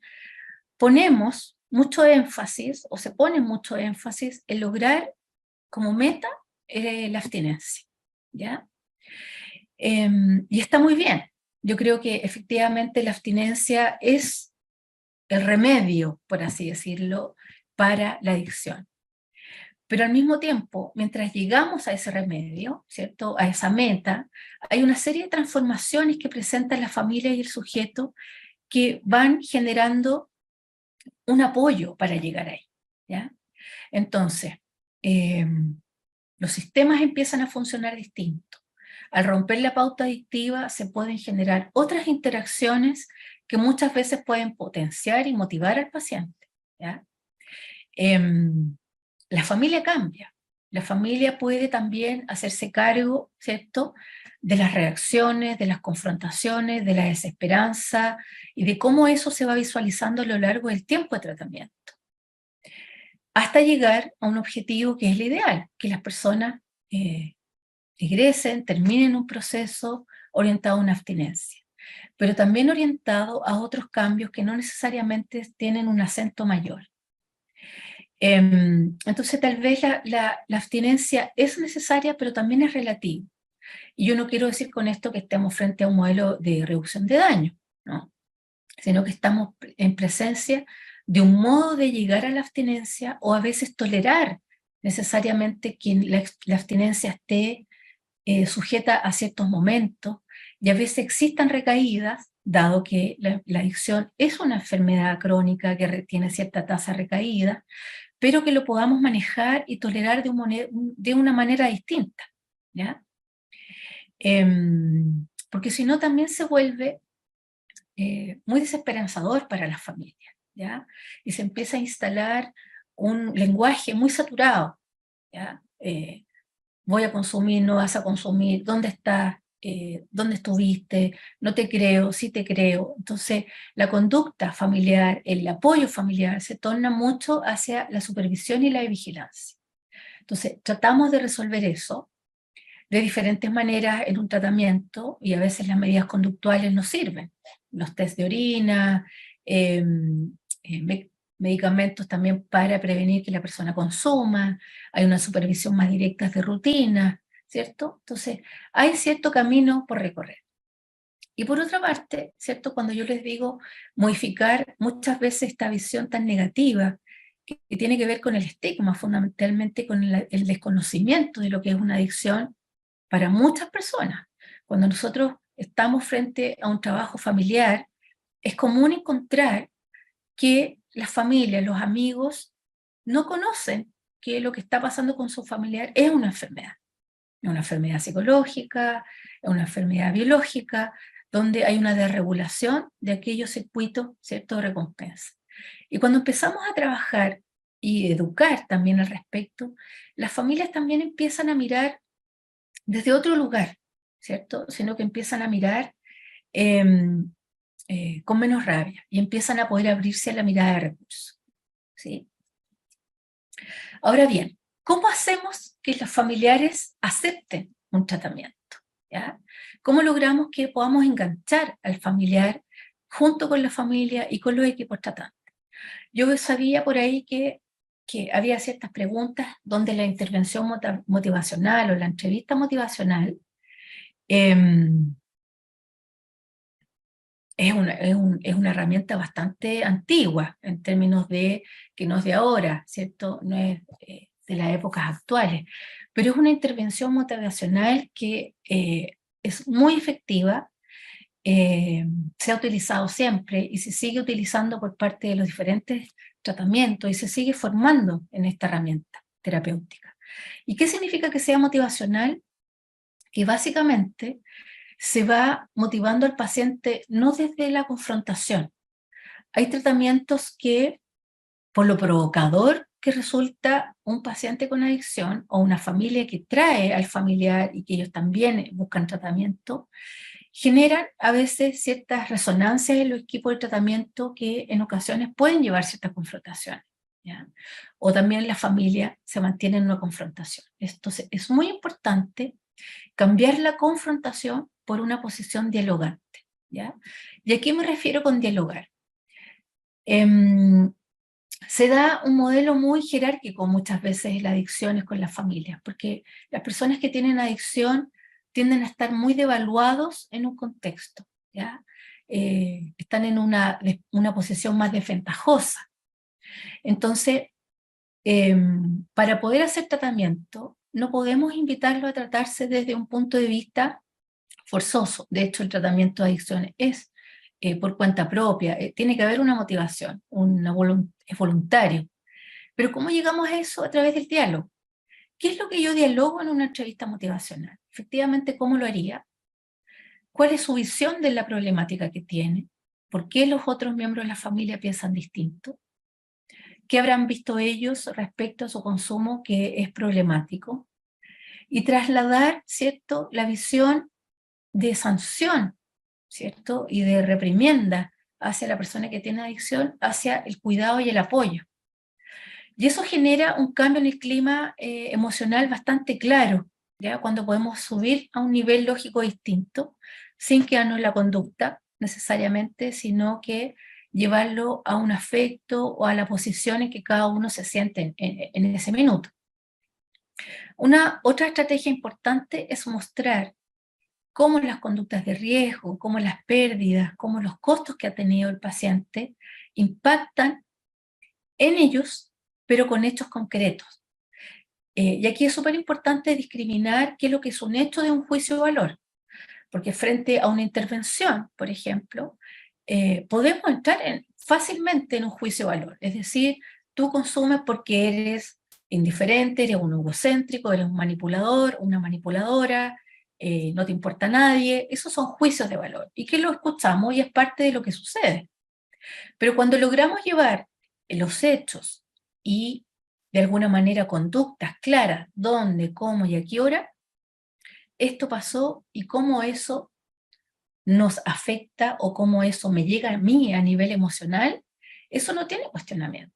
ponemos mucho énfasis o se pone mucho énfasis en lograr como meta la abstinencia, ¿ya? Y está muy bien. Yo creo que efectivamente la abstinencia es el remedio, por así decirlo, para la adicción. Pero al mismo tiempo, mientras llegamos a ese remedio, ¿cierto?, a esa meta, hay una serie de transformaciones que presentan la familia y el sujeto que van generando un apoyo para llegar ahí, ¿ya? Entonces, los sistemas empiezan a funcionar distintos. Al romper la pauta adictiva se pueden generar otras interacciones que muchas veces pueden potenciar y motivar al paciente, ¿ya? La familia cambia. La familia puede también hacerse cargo, ¿cierto?, de las reacciones, de las confrontaciones, de la desesperanza y de cómo eso se va visualizando a lo largo del tiempo de tratamiento, hasta llegar a un objetivo que es el ideal, que las personas regresen, terminen un proceso orientado a una abstinencia, pero también orientado a otros cambios que no necesariamente tienen un acento mayor. Entonces tal vez la abstinencia es necesaria, pero también es relativa. Y yo no quiero decir con esto que estemos frente a un modelo de reducción de daño, ¿no?, sino que estamos en presencia de un modo de llegar a la abstinencia, o a veces tolerar necesariamente que la abstinencia esté sujeta a ciertos momentos, y a veces existan recaídas, dado que la adicción es una enfermedad crónica que tiene cierta tasa de recaída, pero que lo podamos manejar y tolerar de una manera distinta, ¿ya? Porque si no también se vuelve muy desesperanzador para las familias, ¿ya? Y se empieza a instalar un lenguaje muy saturado, ¿ya? Voy a consumir, no vas a consumir, ¿dónde estás? ¿Dónde estuviste? No te creo, sí te creo. Entonces, la conducta familiar, el apoyo familiar se torna mucho hacia la supervisión y la vigilancia. Entonces, tratamos de resolver eso de diferentes maneras en un tratamiento, y a veces las medidas conductuales nos sirven. Los test de orina, medicamentos también para prevenir que la persona consuma, hay una supervisión más directa de rutina, ¿cierto? Entonces, hay cierto camino por recorrer. Y por otra parte, ¿cierto?, cuando yo les digo modificar muchas veces esta visión tan negativa, que tiene que ver con el estigma, fundamentalmente con el desconocimiento de lo que es una adicción para muchas personas. Cuando nosotros estamos frente a un trabajo familiar, es común encontrar que las familias, los amigos, no conocen que lo que está pasando con su familiar es una enfermedad psicológica, es una enfermedad biológica, donde hay una desregulación de aquellos circuitos, ¿cierto?, de recompensa. Y cuando empezamos a trabajar y educar también al respecto, las familias también empiezan a mirar desde otro lugar, ¿cierto? Sino que empiezan a mirar con menos rabia, y empiezan a poder abrirse a la mirada de recursos, ¿sí? Ahora bien, ¿cómo hacemos que los familiares acepten un tratamiento? ¿Ya? ¿Cómo logramos que podamos enganchar al familiar junto con la familia y con los equipos tratantes? Yo sabía por ahí que había ciertas preguntas donde la intervención motivacional o la entrevista motivacional es una herramienta bastante antigua en términos de que no es de ahora, ¿cierto? No es de las épocas actuales, pero es una intervención motivacional que es muy efectiva, se ha utilizado siempre y se sigue utilizando por parte de los diferentes tratamientos y se sigue formando en esta herramienta terapéutica. ¿Y qué significa que sea motivacional? Que básicamente se va motivando al paciente no desde la confrontación. Hay tratamientos que, por lo provocador que resulta un paciente con adicción o una familia que trae al familiar y que ellos también buscan tratamiento, generan a veces ciertas resonancias en los equipos de tratamiento que en ocasiones pueden llevar ciertas confrontaciones, ¿ya? O también la familia se mantiene en una confrontación. Entonces es muy importante cambiar la confrontación por una posición dialogante, ¿ya? ¿Y a qué me refiero con dialogar? Se da un modelo muy jerárquico muchas veces en las adicciones con las familias, porque las personas que tienen adicción tienden a estar muy devaluados en un contexto, ¿ya? Están en una posición más desventajosa. Entonces, Para poder hacer tratamiento, no podemos invitarlo a tratarse desde un punto de vista forzoso. De hecho, el tratamiento de adicciones es por cuenta propia, tiene que haber una motivación, es voluntario. Pero ¿cómo llegamos a eso? A través del diálogo. ¿Qué es lo que yo dialogo en una entrevista motivacional? Efectivamente, ¿cómo lo haría? ¿Cuál es su visión de la problemática que tiene? ¿Por qué los otros miembros de la familia piensan distinto? ¿Qué habrán visto ellos respecto a su consumo que es problemático? Y trasladar, ¿cierto?, la visión de sanción, ¿cierto?, y de reprimienda hacia la persona que tiene adicción, hacia el cuidado y el apoyo. Y eso genera un cambio en el clima emocional bastante claro, ¿ya? Cuando podemos subir a un nivel lógico distinto, sin quedarnos en la conducta necesariamente, sino que llevarlo a un afecto o a la posición en que cada uno se siente en ese minuto. Otra estrategia importante es mostrar cómo las conductas de riesgo, cómo las pérdidas, cómo los costos que ha tenido el paciente impactan en ellos, pero con hechos concretos. Y aquí es súper importante discriminar qué es lo que es un hecho de un juicio de valor, porque frente a una intervención, por ejemplo, podemos entrar fácilmente en un juicio de valor, es decir, tú consumes porque eres indiferente, eres un egocéntrico, eres un manipulador, una manipuladora, no te importa nadie, esos son juicios de valor, y que lo escuchamos y es parte de lo que sucede. Pero cuando logramos llevar los hechos y de alguna manera conductas claras, dónde, cómo y a qué hora, esto pasó y cómo eso nos afecta o cómo eso me llega a mí a nivel emocional, eso no tiene cuestionamiento.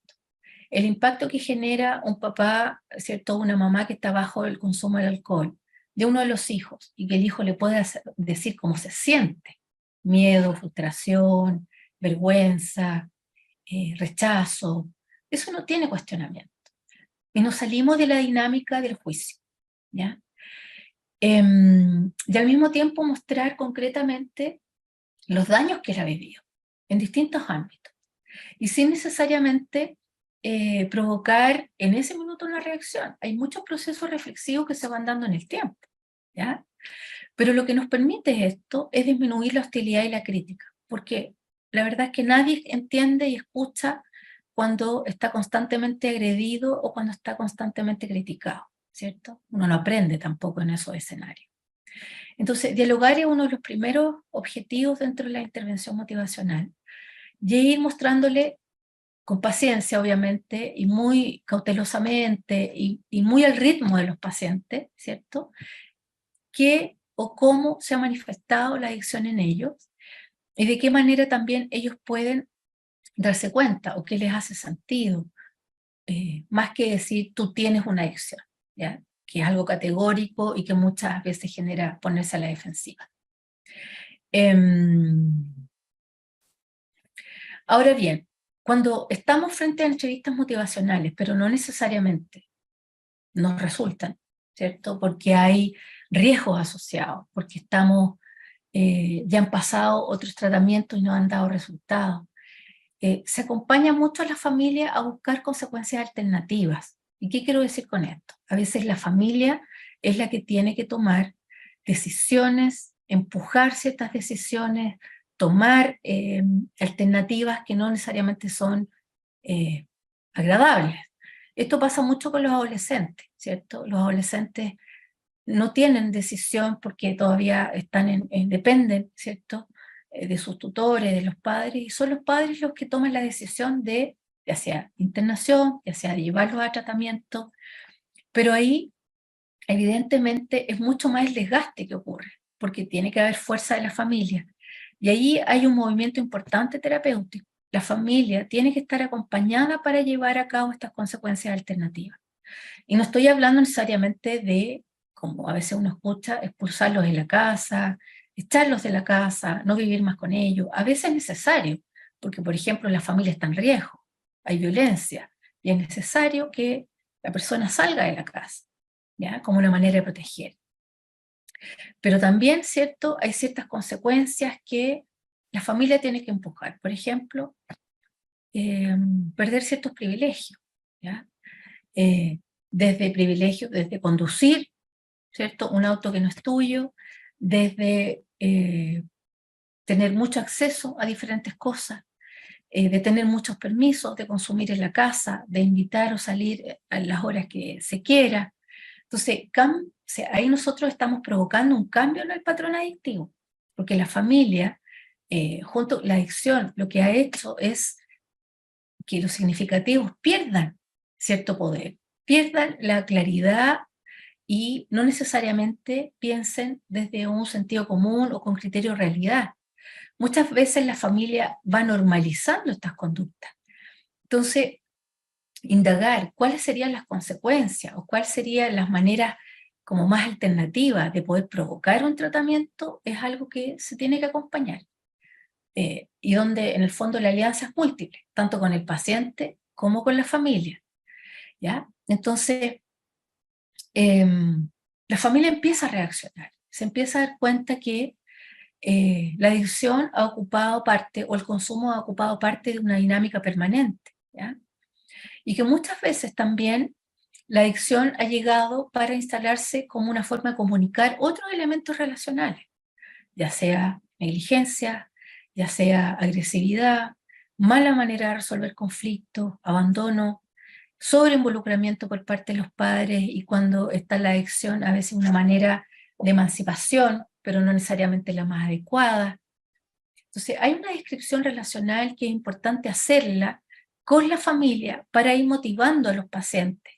El impacto que genera un papá, ¿cierto?, una mamá que está bajo el consumo del alcohol, de uno de los hijos, y que el hijo le puede decir cómo se siente, miedo, frustración, vergüenza, rechazo, eso no tiene cuestionamiento. Y nos salimos de la dinámica del juicio, ¿ya? Y al mismo tiempo mostrar concretamente los daños que él ha vivido en distintos ámbitos y sin necesariamente provocar en ese minuto una reacción. Hay muchos procesos reflexivos que se van dando en el tiempo, ¿ya? Pero lo que nos permite esto es disminuir la hostilidad y la crítica, porque la verdad es que nadie entiende y escucha cuando está constantemente agredido o cuando está constantemente criticado, ¿cierto? Uno no aprende tampoco en esos escenarios. Entonces, dialogar es uno de los primeros objetivos dentro de la intervención motivacional y ir mostrándole con paciencia, obviamente, y muy cautelosamente y muy al ritmo de los pacientes, ¿cierto?, qué o cómo se ha manifestado la adicción en ellos y de qué manera también ellos pueden darse cuenta o qué les hace sentido, más que decir tú tienes una adicción, ¿ya?, que es algo categórico y que muchas veces genera ponerse a la defensiva. Ahora bien, cuando estamos frente a entrevistas motivacionales, pero no necesariamente nos resultan, ¿cierto?, porque hay riesgos asociados, porque ya han pasado otros tratamientos y no han dado resultados. Se acompaña mucho a la familia a buscar consecuencias alternativas. ¿Y qué quiero decir con esto? A veces la familia es la que tiene que tomar decisiones, empujar ciertas decisiones, tomar alternativas que no necesariamente son agradables. Esto pasa mucho con los adolescentes, ¿cierto? Los adolescentes no tienen decisión porque todavía dependen, ¿cierto?, de sus tutores, de los padres, y son los padres los que toman la decisión de, ya sea internación, ya sea de llevarlos a tratamiento, pero ahí evidentemente es mucho más el desgaste que ocurre, porque tiene que haber fuerza de la familia, y ahí hay un movimiento importante terapéutico. La familia tiene que estar acompañada para llevar a cabo estas consecuencias alternativas. Y no estoy hablando necesariamente de, como a veces uno escucha, expulsarlos de la casa, echarlos de la casa, no vivir más con ellos. A veces es necesario, porque por ejemplo la familia está en riesgo, hay violencia, y es necesario que la persona salga de la casa, ¿ya?, como una manera de proteger. Pero también, ¿cierto?, hay ciertas consecuencias que la familia tiene que empujar. Por ejemplo, perder ciertos privilegios, ¿ya? desde privilegios, desde conducir, ¿cierto?, un auto que no es tuyo, desde tener mucho acceso a diferentes cosas, de tener muchos permisos, de consumir en la casa, de invitar o salir a las horas que se quiera. Entonces, ahí nosotros estamos provocando un cambio en el patrón adictivo, porque la familia, junto a la adicción, lo que ha hecho es que los significativos pierdan cierto poder, pierdan la claridad y no necesariamente piensen desde un sentido común o con criterio de realidad. Muchas veces la familia va normalizando estas conductas. Entonces, indagar cuáles serían las consecuencias o cuáles serían las maneras como más alternativas de poder provocar un tratamiento es algo que se tiene que acompañar. Y donde en el fondo la alianza es múltiple, tanto con el paciente como con la familia, ¿ya? Entonces, la familia empieza a reaccionar, se empieza a dar cuenta que la adicción ha ocupado parte, o el consumo ha ocupado parte de una dinámica permanente, ¿ya? Y que muchas veces también la adicción ha llegado para instalarse como una forma de comunicar otros elementos relacionales, ya sea negligencia, ya sea agresividad, mala manera de resolver conflictos, abandono, sobreinvolucramiento por parte de los padres, y cuando está la adicción a veces una manera de emancipación, pero no necesariamente la más adecuada. Entonces hay una descripción relacional que es importante hacerla con la familia para ir motivando a los pacientes.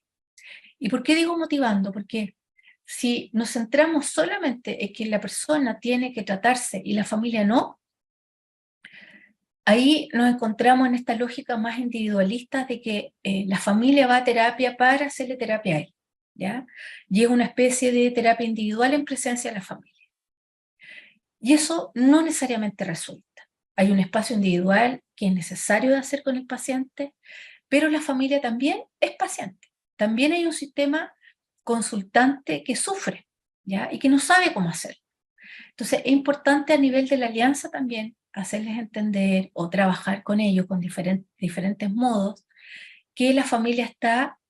¿Y por qué digo motivando? Porque si nos centramos solamente en que la persona tiene que tratarse y la familia no, ahí nos encontramos en esta lógica más individualista de que la familia va a terapia para hacerle terapia a él, ¿ya? Y es una especie de terapia individual en presencia de la familia. Y eso no necesariamente resulta. Hay un espacio individual que es necesario de hacer con el paciente, pero la familia también es paciente. También hay un sistema consultante que sufre, ¿ya? Y que no sabe cómo hacerlo. Entonces, es importante a nivel de la alianza también hacerles entender o trabajar con ellos con diferentes modos, que la familia está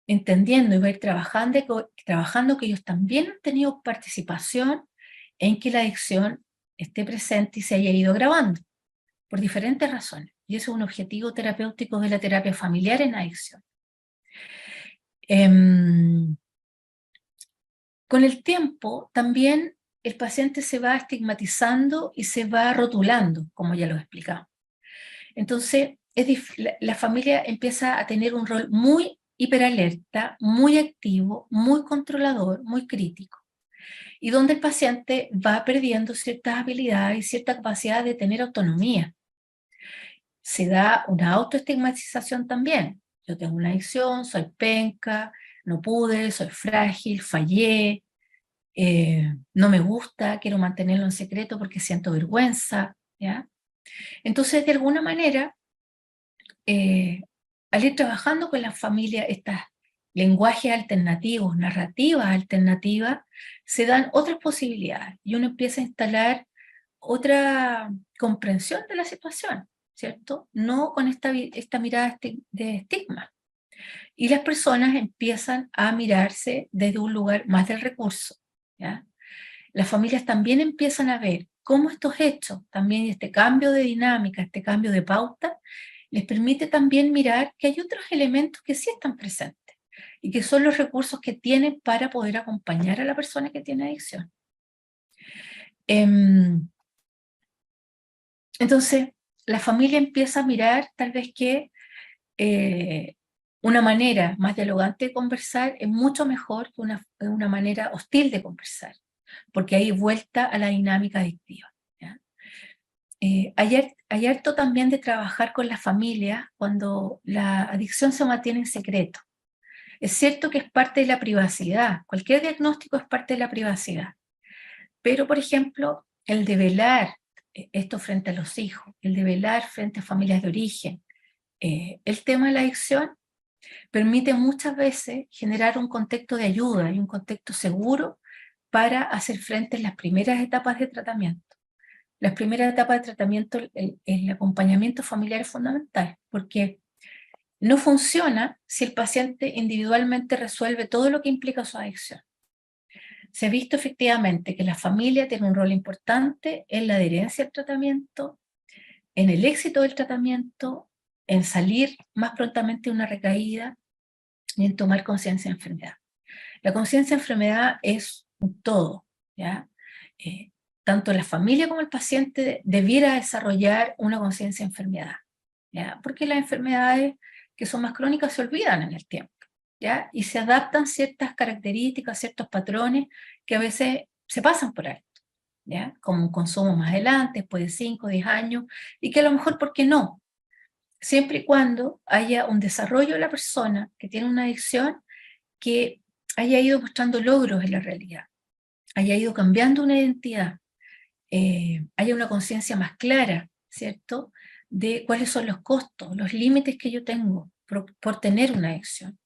entendiendo y va a ir trabajando que ellos también han tenido participación en que la adicción esté presente y se haya ido agravando, por diferentes razones. Y eso es un objetivo terapéutico de la terapia familiar en adicción. Con el tiempo, también el paciente se va estigmatizando y se va rotulando, como ya lo explicamos. Entonces, la familia empieza a tener un rol muy hiperalerta, muy activo, muy controlador, muy crítico, y donde el paciente va perdiendo ciertas habilidades y cierta capacidad de tener autonomía. Se da una autoestigmatización también. Yo tengo una adicción, soy penca, no pude, soy frágil, fallé, no me gusta, quiero mantenerlo en secreto porque siento vergüenza, ¿ya? Entonces, de alguna manera, al ir trabajando con la familia, estos lenguajes alternativos, narrativas alternativas, se dan otras posibilidades y uno empieza a instalar otra comprensión de la situación, ¿cierto? No con esta mirada de estigma. Y las personas empiezan a mirarse desde un lugar más del recurso, ¿ya? Las familias también empiezan a ver cómo estos hechos, también este cambio de dinámica, este cambio de pauta, les permite también mirar que hay otros elementos que sí están presentes y que son los recursos que tienen para poder acompañar a la persona que tiene adicción. Entonces, la familia empieza a mirar tal vez que una manera más dialogante de conversar es mucho mejor que una manera hostil de conversar, porque hay vuelta a la dinámica adictiva, ¿ya? Hay harto también de trabajar con la familia cuando la adicción se mantiene en secreto. Es cierto que es parte de la privacidad, cualquier diagnóstico es parte de la privacidad, pero por ejemplo, el develar esto frente a los hijos, el develar frente a familias de origen, el tema de la adicción permite muchas veces generar un contexto de ayuda y un contexto seguro para hacer frente en las primeras etapas de tratamiento. Las primeras etapas de tratamiento, el acompañamiento familiar es fundamental, porque no funciona si el paciente individualmente resuelve todo lo que implica su adicción. Se ha visto efectivamente que la familia tiene un rol importante en la adherencia al tratamiento, en el éxito del tratamiento, en salir más prontamente de una recaída y en tomar conciencia de enfermedad. La conciencia de enfermedad es un todo, ¿ya? Tanto la familia como el paciente debiera desarrollar una conciencia de enfermedad, ¿ya? Porque las enfermedades que son más crónicas se olvidan en el tiempo, ¿ya? Y se adaptan ciertas características, ciertos patrones que a veces se pasan por ahí, ¿ya? Como un consumo más adelante, después de 5 o 10 años, y que a lo mejor, ¿por qué no? Siempre y cuando haya un desarrollo de la persona que tiene una adicción que haya ido mostrando logros en la realidad, haya ido cambiando una identidad, haya una conciencia más clara, ¿cierto?, de cuáles son los costos, los límites que yo tengo por tener una adicción.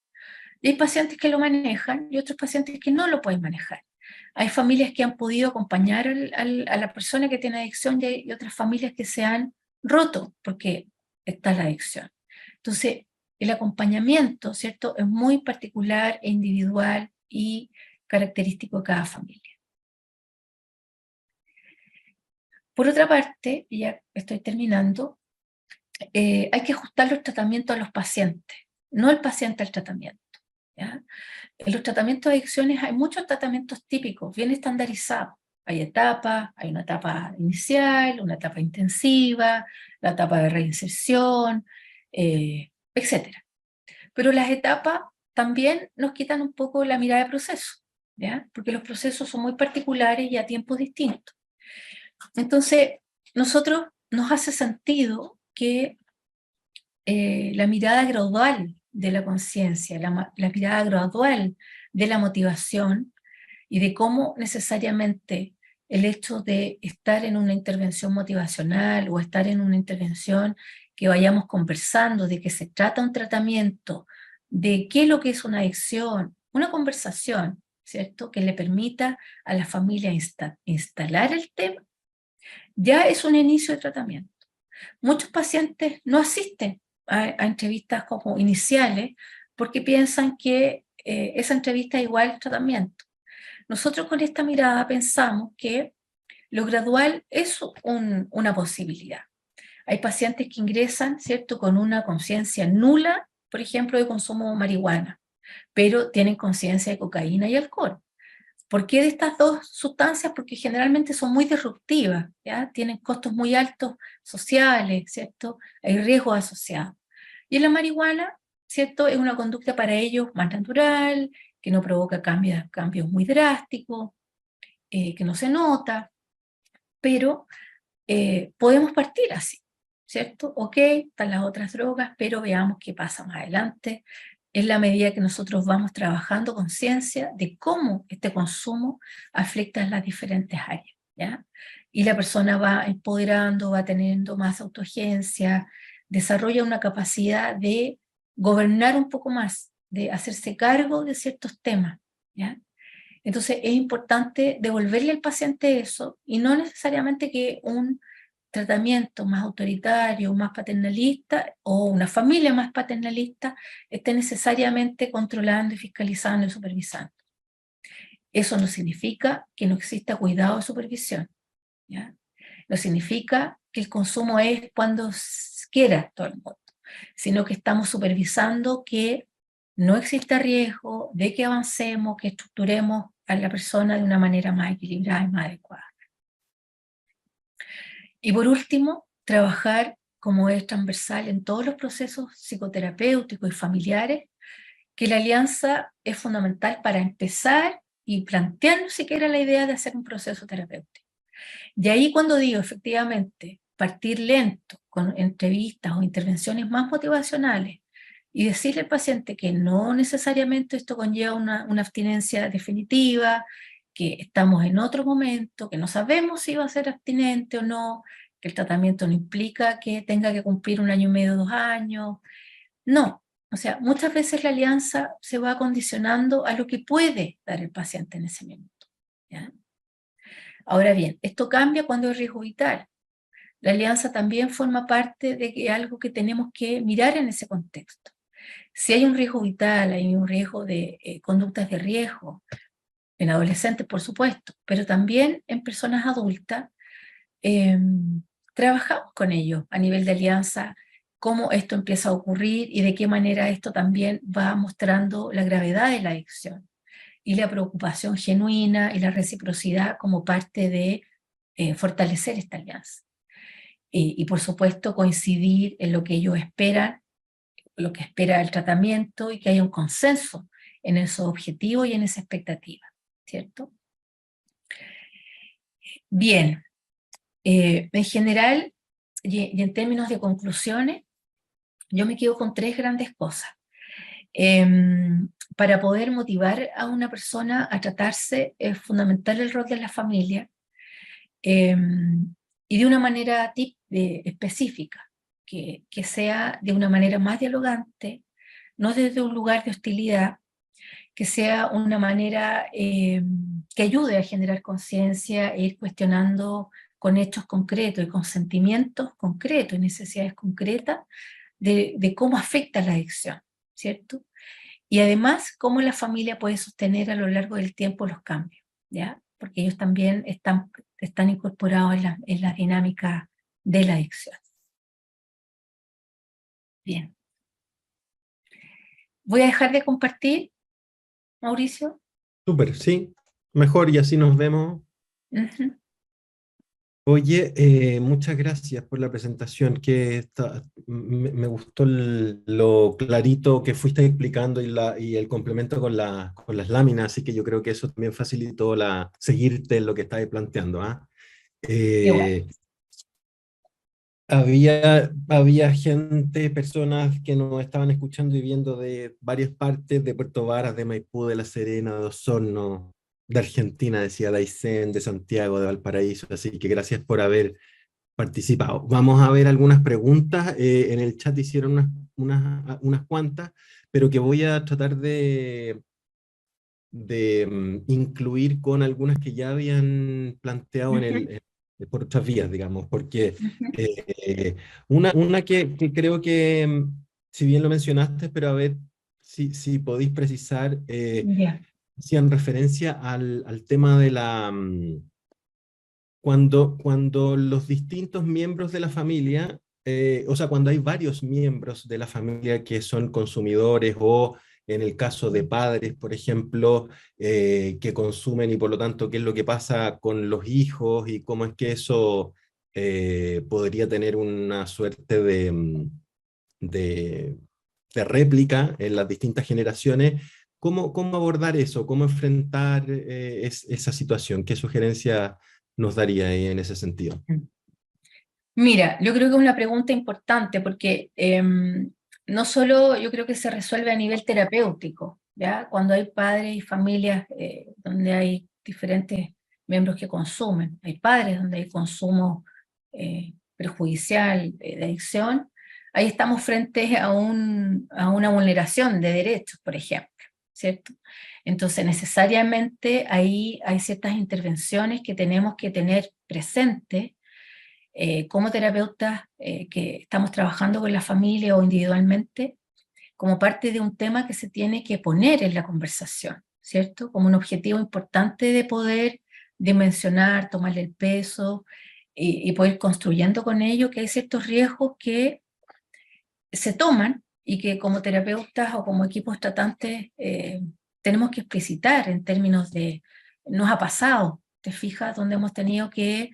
Y hay pacientes que lo manejan y otros pacientes que no lo pueden manejar. Hay familias que han podido acompañar a la persona que tiene adicción y hay otras familias que se han roto porque está la adicción. Entonces, el acompañamiento, ¿cierto?, es muy particular e individual y característico de cada familia. Por otra parte, y ya estoy terminando, hay que ajustar los tratamientos a los pacientes, no el paciente al tratamiento, ¿ya? En los tratamientos de adicciones hay muchos tratamientos típicos, bien estandarizados. Hay etapas, hay una etapa inicial, una etapa intensiva, la etapa de reinserción, etc. Pero las etapas también nos quitan un poco la mirada de proceso, ¿ya? Porque los procesos son muy particulares y a tiempos distintos. Entonces, nosotros nos hace sentido que la mirada gradual de la conciencia, la mirada gradual de la motivación y de cómo necesariamente el hecho de estar en una intervención motivacional o estar en una intervención que vayamos conversando de que se trata un tratamiento, de qué es lo que es una adicción, una conversación, ¿cierto?, que le permita a la familia instalar el tema, ya es un inicio de tratamiento. Muchos pacientes no asisten a entrevistas como iniciales porque piensan que esa entrevista es igual al tratamiento. Nosotros con esta mirada pensamos que lo gradual es una posibilidad. Hay pacientes que ingresan, ¿cierto?, con una conciencia nula, por ejemplo, de consumo de marihuana, pero tienen conciencia de cocaína y alcohol. ¿Por qué de estas dos sustancias? Porque generalmente son muy disruptivas, ¿ya? Tienen costos muy altos sociales, ¿cierto? Hay riesgos asociados. Y la marihuana, ¿cierto?, es una conducta para ellos más natural, que no provoca cambios muy drásticos, que no se nota, pero podemos partir así, ¿cierto? Ok, están las otras drogas, pero veamos qué pasa más adelante, en la medida que nosotros vamos trabajando conciencia de cómo este consumo afecta en las diferentes áreas, ¿ya? Y la persona va empoderando, va teniendo más autoagencia, desarrolla una capacidad de gobernar un poco más, de hacerse cargo de ciertos temas, ¿ya? Entonces es importante devolverle al paciente eso y no necesariamente que un tratamiento más autoritario, más paternalista o una familia más paternalista esté necesariamente controlando y fiscalizando y supervisando. Eso no significa que no exista cuidado o supervisión, ¿ya? No significa que el consumo es cuando quiera todo el mundo, sino que estamos supervisando que no exista riesgo de que avancemos, que estructuremos a la persona de una manera más equilibrada y más adecuada. Y por último, trabajar como es transversal en todos los procesos psicoterapéuticos y familiares, que la alianza es fundamental para empezar y plantearnos siquiera la idea de hacer un proceso terapéutico. Y ahí cuando digo efectivamente partir lento con entrevistas o intervenciones más motivacionales y decirle al paciente que no necesariamente esto conlleva una abstinencia definitiva, que estamos en otro momento, que no sabemos si va a ser abstinente o no, que el tratamiento no implica que tenga que cumplir 1 año y medio, 2 años. No, o sea, muchas veces la alianza se va condicionando a lo que puede dar el paciente en ese momento, ¿ya? Ahora bien, esto cambia cuando hay riesgo vital. La alianza también forma parte de algo que tenemos que mirar en ese contexto. Si hay un riesgo vital, hay un riesgo de conductas de riesgo, en adolescentes por supuesto, pero también en personas adultas, eh, trabajamos con ellos a nivel de alianza, cómo esto empieza a ocurrir y de qué manera esto también va mostrando la gravedad de la adicción y la preocupación genuina y la reciprocidad como parte de fortalecer esta alianza. Y por supuesto coincidir en lo que ellos esperan, lo que espera el tratamiento y que haya un consenso en esos objetivos y en esa expectativa, ¿cierto? Bien, en general y en términos de conclusiones, yo me quedo con tres grandes cosas. Para poder motivar a una persona a tratarse es fundamental el rol de la familia, y de una manera específica, que sea de una manera más dialogante, no desde un lugar de hostilidad, que sea una manera que ayude a generar conciencia e ir cuestionando con hechos concretos y con sentimientos concretos y necesidades concretas de cómo afecta la adicción, ¿cierto? Y además, cómo la familia puede sostener a lo largo del tiempo los cambios, ¿ya? Porque ellos también están incorporados en la dinámica de la adicción. Bien. Voy a dejar de compartir, Mauricio. Súper, sí. Mejor y así nos vemos. Ujú. Oye, muchas gracias por la presentación, me gustó lo clarito que fuiste explicando y el complemento con las láminas, así que yo creo que eso también facilitó seguirte en lo que estabas planteando, ¿ah? Igual. Eh, había gente, personas que nos estaban escuchando y viendo de varias partes, de Puerto Varas, de Maipú, de La Serena, de Osorno, de Argentina, decía Daisen, de Santiago, de Valparaíso, así que gracias por haber participado. Vamos a ver algunas preguntas. En el chat hicieron unas cuantas, pero que voy a tratar de incluir con algunas que ya habían planteado Ujú, por otras vías, digamos, porque ujú. una que creo que, si bien lo mencionaste, pero a ver si podéis precisar, Ya. hacían referencia al tema de cuando los distintos miembros de la familia, o sea, cuando hay varios miembros de la familia que son consumidores o en el caso de padres, por ejemplo, que consumen y por lo tanto, qué es lo que pasa con los hijos y cómo es que eso podría tener una suerte de, de réplica en las distintas generaciones. ¿Cómo abordar eso? ¿Cómo enfrentar esa situación? ¿Qué sugerencia nos daría ahí en ese sentido? Mira, yo creo que es una pregunta importante porque no solo yo creo que se resuelve a nivel terapéutico, ¿ya? Cuando hay padres y familias donde hay diferentes miembros que consumen, hay padres donde hay consumo perjudicial de adicción, ahí estamos frente a una vulneración de derechos, por ejemplo, ¿cierto? Entonces, necesariamente ahí hay ciertas intervenciones que tenemos que tener presentes como terapeutas que estamos trabajando con la familia o individualmente, como parte de un tema que se tiene que poner en la conversación, ¿cierto? Como un objetivo importante de poder dimensionar, tomarle el peso y poder ir construyendo con ello que hay ciertos riesgos que se toman y que como terapeutas o como equipos tratantes tenemos que explicitar en términos de, nos ha pasado, te fijas, donde hemos tenido que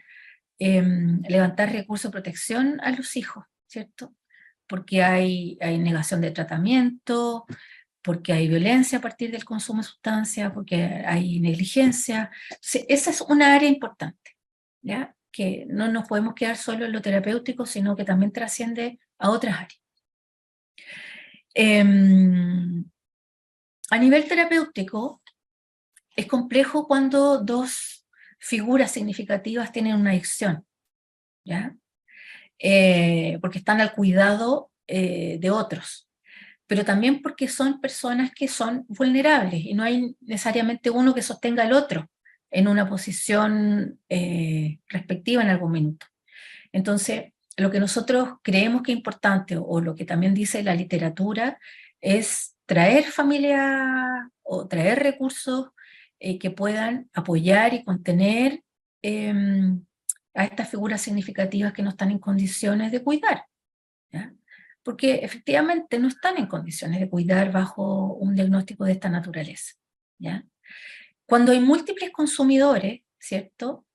levantar recursos de protección a los hijos, ¿cierto? Porque hay negación de tratamiento, porque hay violencia a partir del consumo de sustancias, porque hay negligencia. Entonces, esa es una área importante, ¿ya? Que no nos podemos quedar solo en lo terapéutico, sino que también trasciende a otras áreas. A nivel terapéutico, es complejo cuando dos figuras significativas tienen una adicción, ¿ya? Porque están al cuidado de otros, pero también porque son personas que son vulnerables y no hay necesariamente uno que sostenga al otro en una posición respectiva en algún minuto. Entonces, lo que nosotros creemos que es importante, o lo que también dice la literatura, es traer familia o traer recursos que puedan apoyar y contener a estas figuras significativas que no están en condiciones de cuidar, ¿ya? Porque efectivamente no están en condiciones de cuidar bajo un diagnóstico de esta naturaleza, ¿ya? Cuando hay múltiples consumidores, ¿cierto?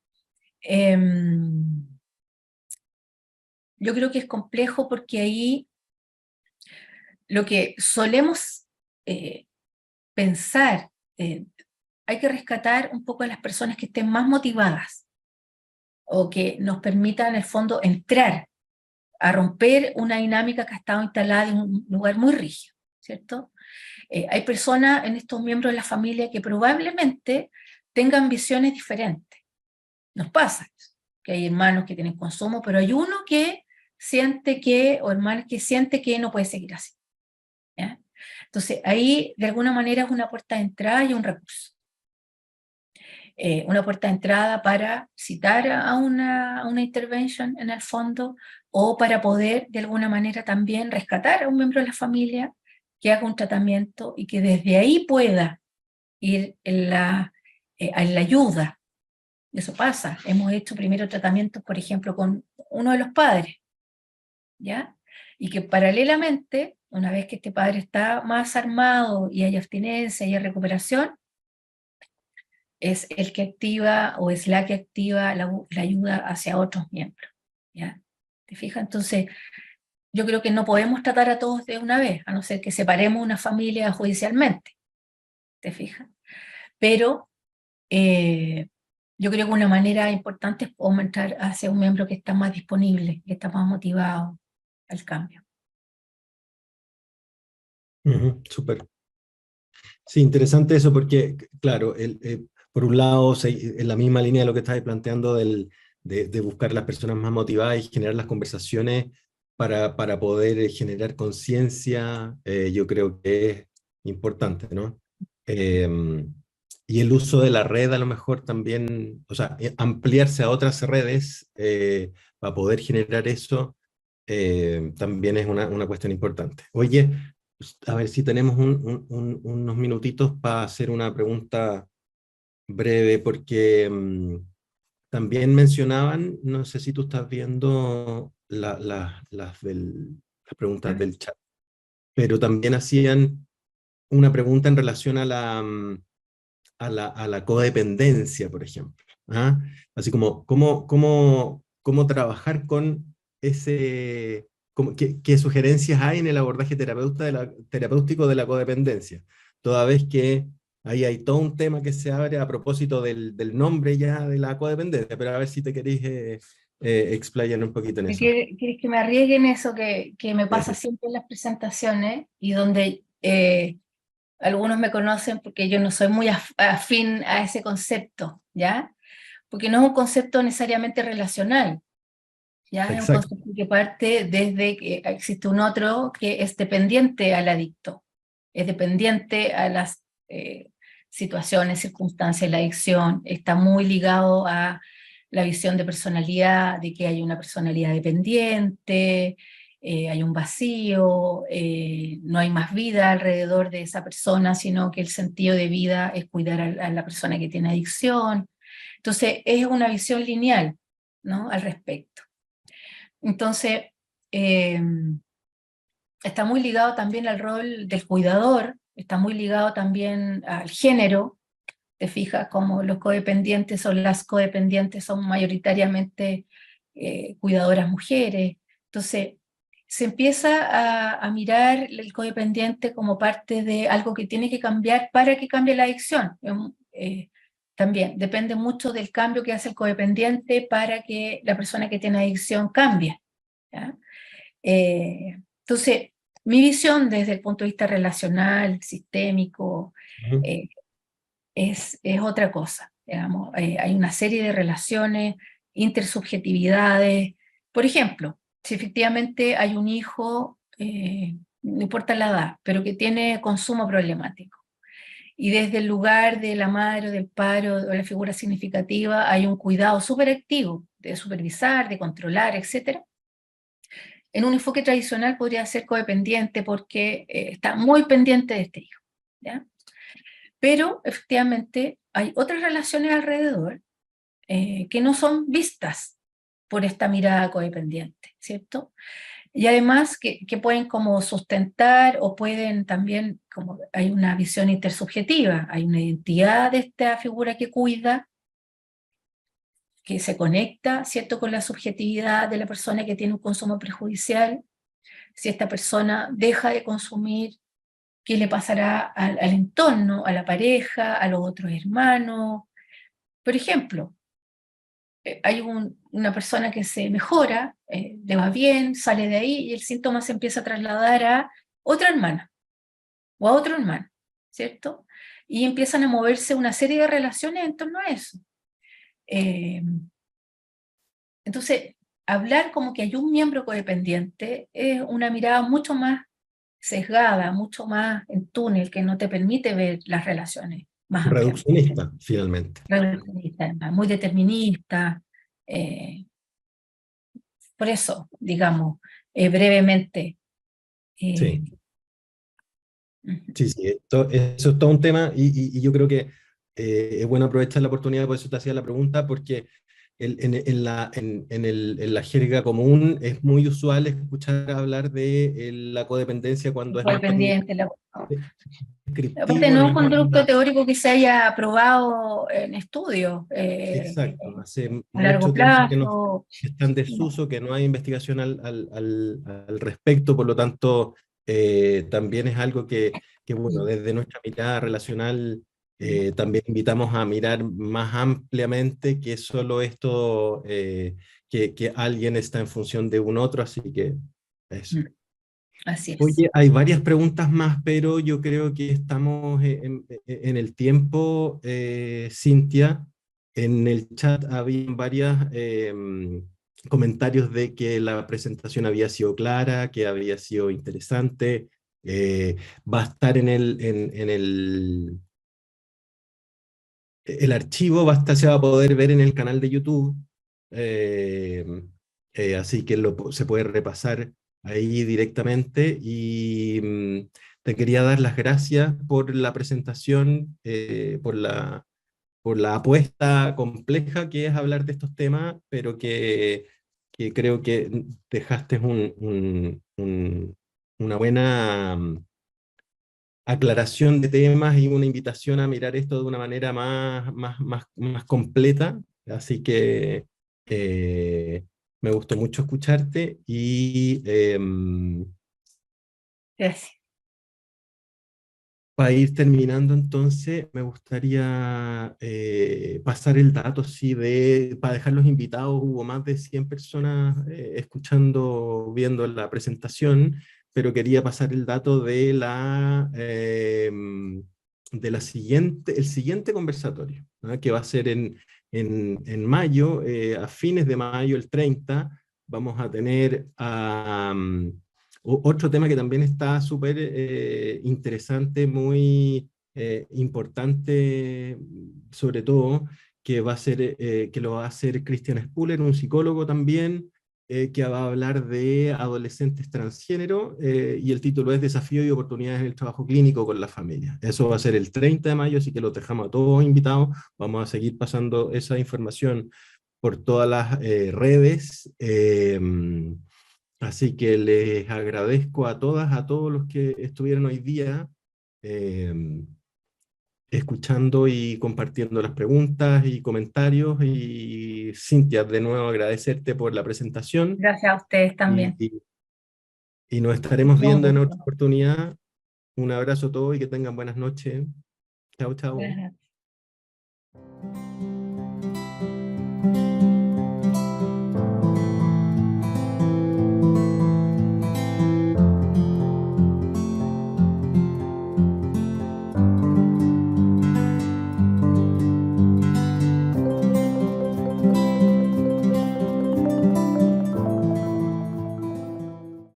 Yo creo que es complejo porque ahí lo que solemos pensar, hay que rescatar un poco a las personas que estén más motivadas o que nos permitan en el fondo entrar a romper una dinámica que ha estado instalada en un lugar muy rígido, ¿cierto? Hay personas en estos miembros de la familia que probablemente tengan visiones diferentes. Nos pasa que hay hermanos que tienen consumo, pero hay uno que siente que, o hermanos que siente que no puede seguir así, ¿ya? Entonces ahí de alguna manera es una puerta de entrada y un recurso. Una puerta de entrada para citar a una intervention en el fondo, o para poder de alguna manera también rescatar a un miembro de la familia que haga un tratamiento y que desde ahí pueda ir en la ayuda. Eso pasa. Hemos hecho primero tratamientos, por ejemplo, con uno de los padres, ¿ya? Y que paralelamente, una vez que este padre está más armado y hay abstinencia y hay recuperación, es el que activa o es la que activa la ayuda hacia otros miembros, ¿ya? ¿Te fijas? Entonces, yo creo que no podemos tratar a todos de una vez, a no ser que separemos una familia judicialmente, ¿te fijas? Pero yo creo que una manera importante es aumentar hacia un miembro que está más disponible, que está más motivado al cambio. Súper. Sí, interesante eso porque, claro, por un lado, en la misma línea de lo que estabas planteando de buscar las personas más motivadas y generar las conversaciones para poder generar conciencia, yo creo que es importante, ¿no? Y el uso de la red a lo mejor también, o sea, ampliarse a otras redes para poder generar eso, también es una cuestión importante. Oye, a ver si tenemos unos minutitos para hacer una pregunta breve, porque también mencionaban, no sé si tú estás viendo las preguntas del chat, pero también hacían una pregunta en relación a la codependencia, por ejemplo. ¿Ah? Así como, ¿cómo trabajar con ese, qué sugerencias hay en el abordaje terapéutico de la codependencia? Toda vez que ahí hay todo un tema que se abre a propósito del nombre ya de la codependencia, pero a ver si te queréis explayar un poquito en eso. ¿Quieres que me arriesgue en eso que me pasa siempre en las presentaciones y donde algunos me conocen porque yo no soy muy afín a ese concepto, ¿ya? Porque no es un concepto necesariamente relacional, ¿ya? Es un Exacto. concepto que parte desde que existe un otro que es dependiente al adicto, es dependiente a las situaciones, circunstancias, la adicción, está muy ligado a la visión de personalidad, de que hay una personalidad dependiente, hay un vacío, no hay más vida alrededor de esa persona, sino que el sentido de vida es cuidar a la persona que tiene adicción. Entonces, es una visión lineal, ¿no?, al respecto. Entonces, está muy ligado también al rol del cuidador, está muy ligado también al género. Te fijas como los codependientes o las codependientes son mayoritariamente cuidadoras mujeres. Entonces, se empieza a mirar el codependiente como parte de algo que tiene que cambiar para que cambie la adicción. También depende mucho del cambio que hace el codependiente para que la persona que tiene adicción cambie, ¿ya? Entonces, mi visión desde el punto de vista relacional, sistémico, eh, es otra cosa, digamos. Hay una serie de relaciones, intersubjetividades. Por ejemplo, si efectivamente hay un hijo, no importa la edad, pero que tiene consumo problemático, y desde el lugar de la madre o del padre o la figura significativa hay un cuidado súper activo de supervisar, de controlar, etc., en un enfoque tradicional podría ser codependiente porque está muy pendiente de este hijo, ¿ya? Pero efectivamente hay otras relaciones alrededor que no son vistas por esta mirada codependiente, ¿cierto? Y además que pueden como sustentar o pueden también, como hay una visión intersubjetiva, hay una identidad de esta figura que cuida, que se conecta, ¿cierto?, con la subjetividad de la persona que tiene un consumo perjudicial. Si esta persona deja de consumir, ¿qué le pasará al entorno, a la pareja, a los otros hermanos? Por ejemplo, hay una persona que se mejora, le va bien, sale de ahí y el síntoma se empieza a trasladar a otra hermana o a otro hermano, ¿cierto? Y empiezan a moverse una serie de relaciones en torno a eso. Entonces, hablar como que hay un miembro codependiente es una mirada mucho más sesgada, mucho más en túnel, que no te permite ver las relaciones más ampliamente. Reduccionista, finalmente. Reduccionista, además, muy determinista. Por eso, digamos, brevemente. Sí, Ujú. sí, sí, eso es todo un tema y yo creo que es bueno aprovechar la oportunidad, por eso te hacía la pregunta, porque en la jerga común es muy usual escuchar hablar de la codependencia cuando es más Codependiente. Aparte, descriptivo, no no es un es conducto nada. teórico que se haya aprobado en estudios Exacto, hace a largo mucho tiempo que no plazo. que está en desuso, que no hay investigación al respecto, por lo tanto, también es algo bueno, desde nuestra mirada relacional, también invitamos a mirar más ampliamente que solo esto, que alguien está en función de un otro, así que eso. Así es. Oye, hay varias preguntas más, pero yo creo que estamos en el tiempo, Cintia. En el chat había varios comentarios de que la presentación había sido clara, que había sido interesante. Va a estar el archivo, se va a poder ver en el canal de YouTube. eh, Así que se puede repasar ahí directamente y te quería dar las gracias por la presentación, por la apuesta compleja que es hablar de estos temas, pero que creo que dejaste una buena aclaración de temas y una invitación a mirar esto de una manera más completa. Así que eh, me gustó mucho escucharte y Gracias. para ir terminando entonces me gustaría pasar el dato, sí, para dejar los invitados. Hubo más de 100 personas viendo la presentación, pero quería pasar el dato el siguiente conversatorio, ¿ah? Que va a ser en mayo, a fines de mayo, el 30, vamos a tener otro tema que también está súper interesante, muy importante, sobre todo, que lo va a hacer Christian Spuller, un psicólogo también, que va a hablar de adolescentes transgénero, y el título es Desafío y oportunidades en el trabajo clínico con la familia. Eso va a ser el 30 de mayo, así que los dejamos a todos invitados. Vamos a seguir pasando esa información por todas las redes. Así que les agradezco a todas, a todos los que estuvieron hoy día eh, escuchando y compartiendo las preguntas y comentarios. Y Cintia, de nuevo agradecerte por la presentación Gracias a ustedes y, también. y y nos Ha estaremos sido un viendo en otra gusto. oportunidad. Un abrazo a todos y que tengan buenas noches. Chao, chao. Buenas noches.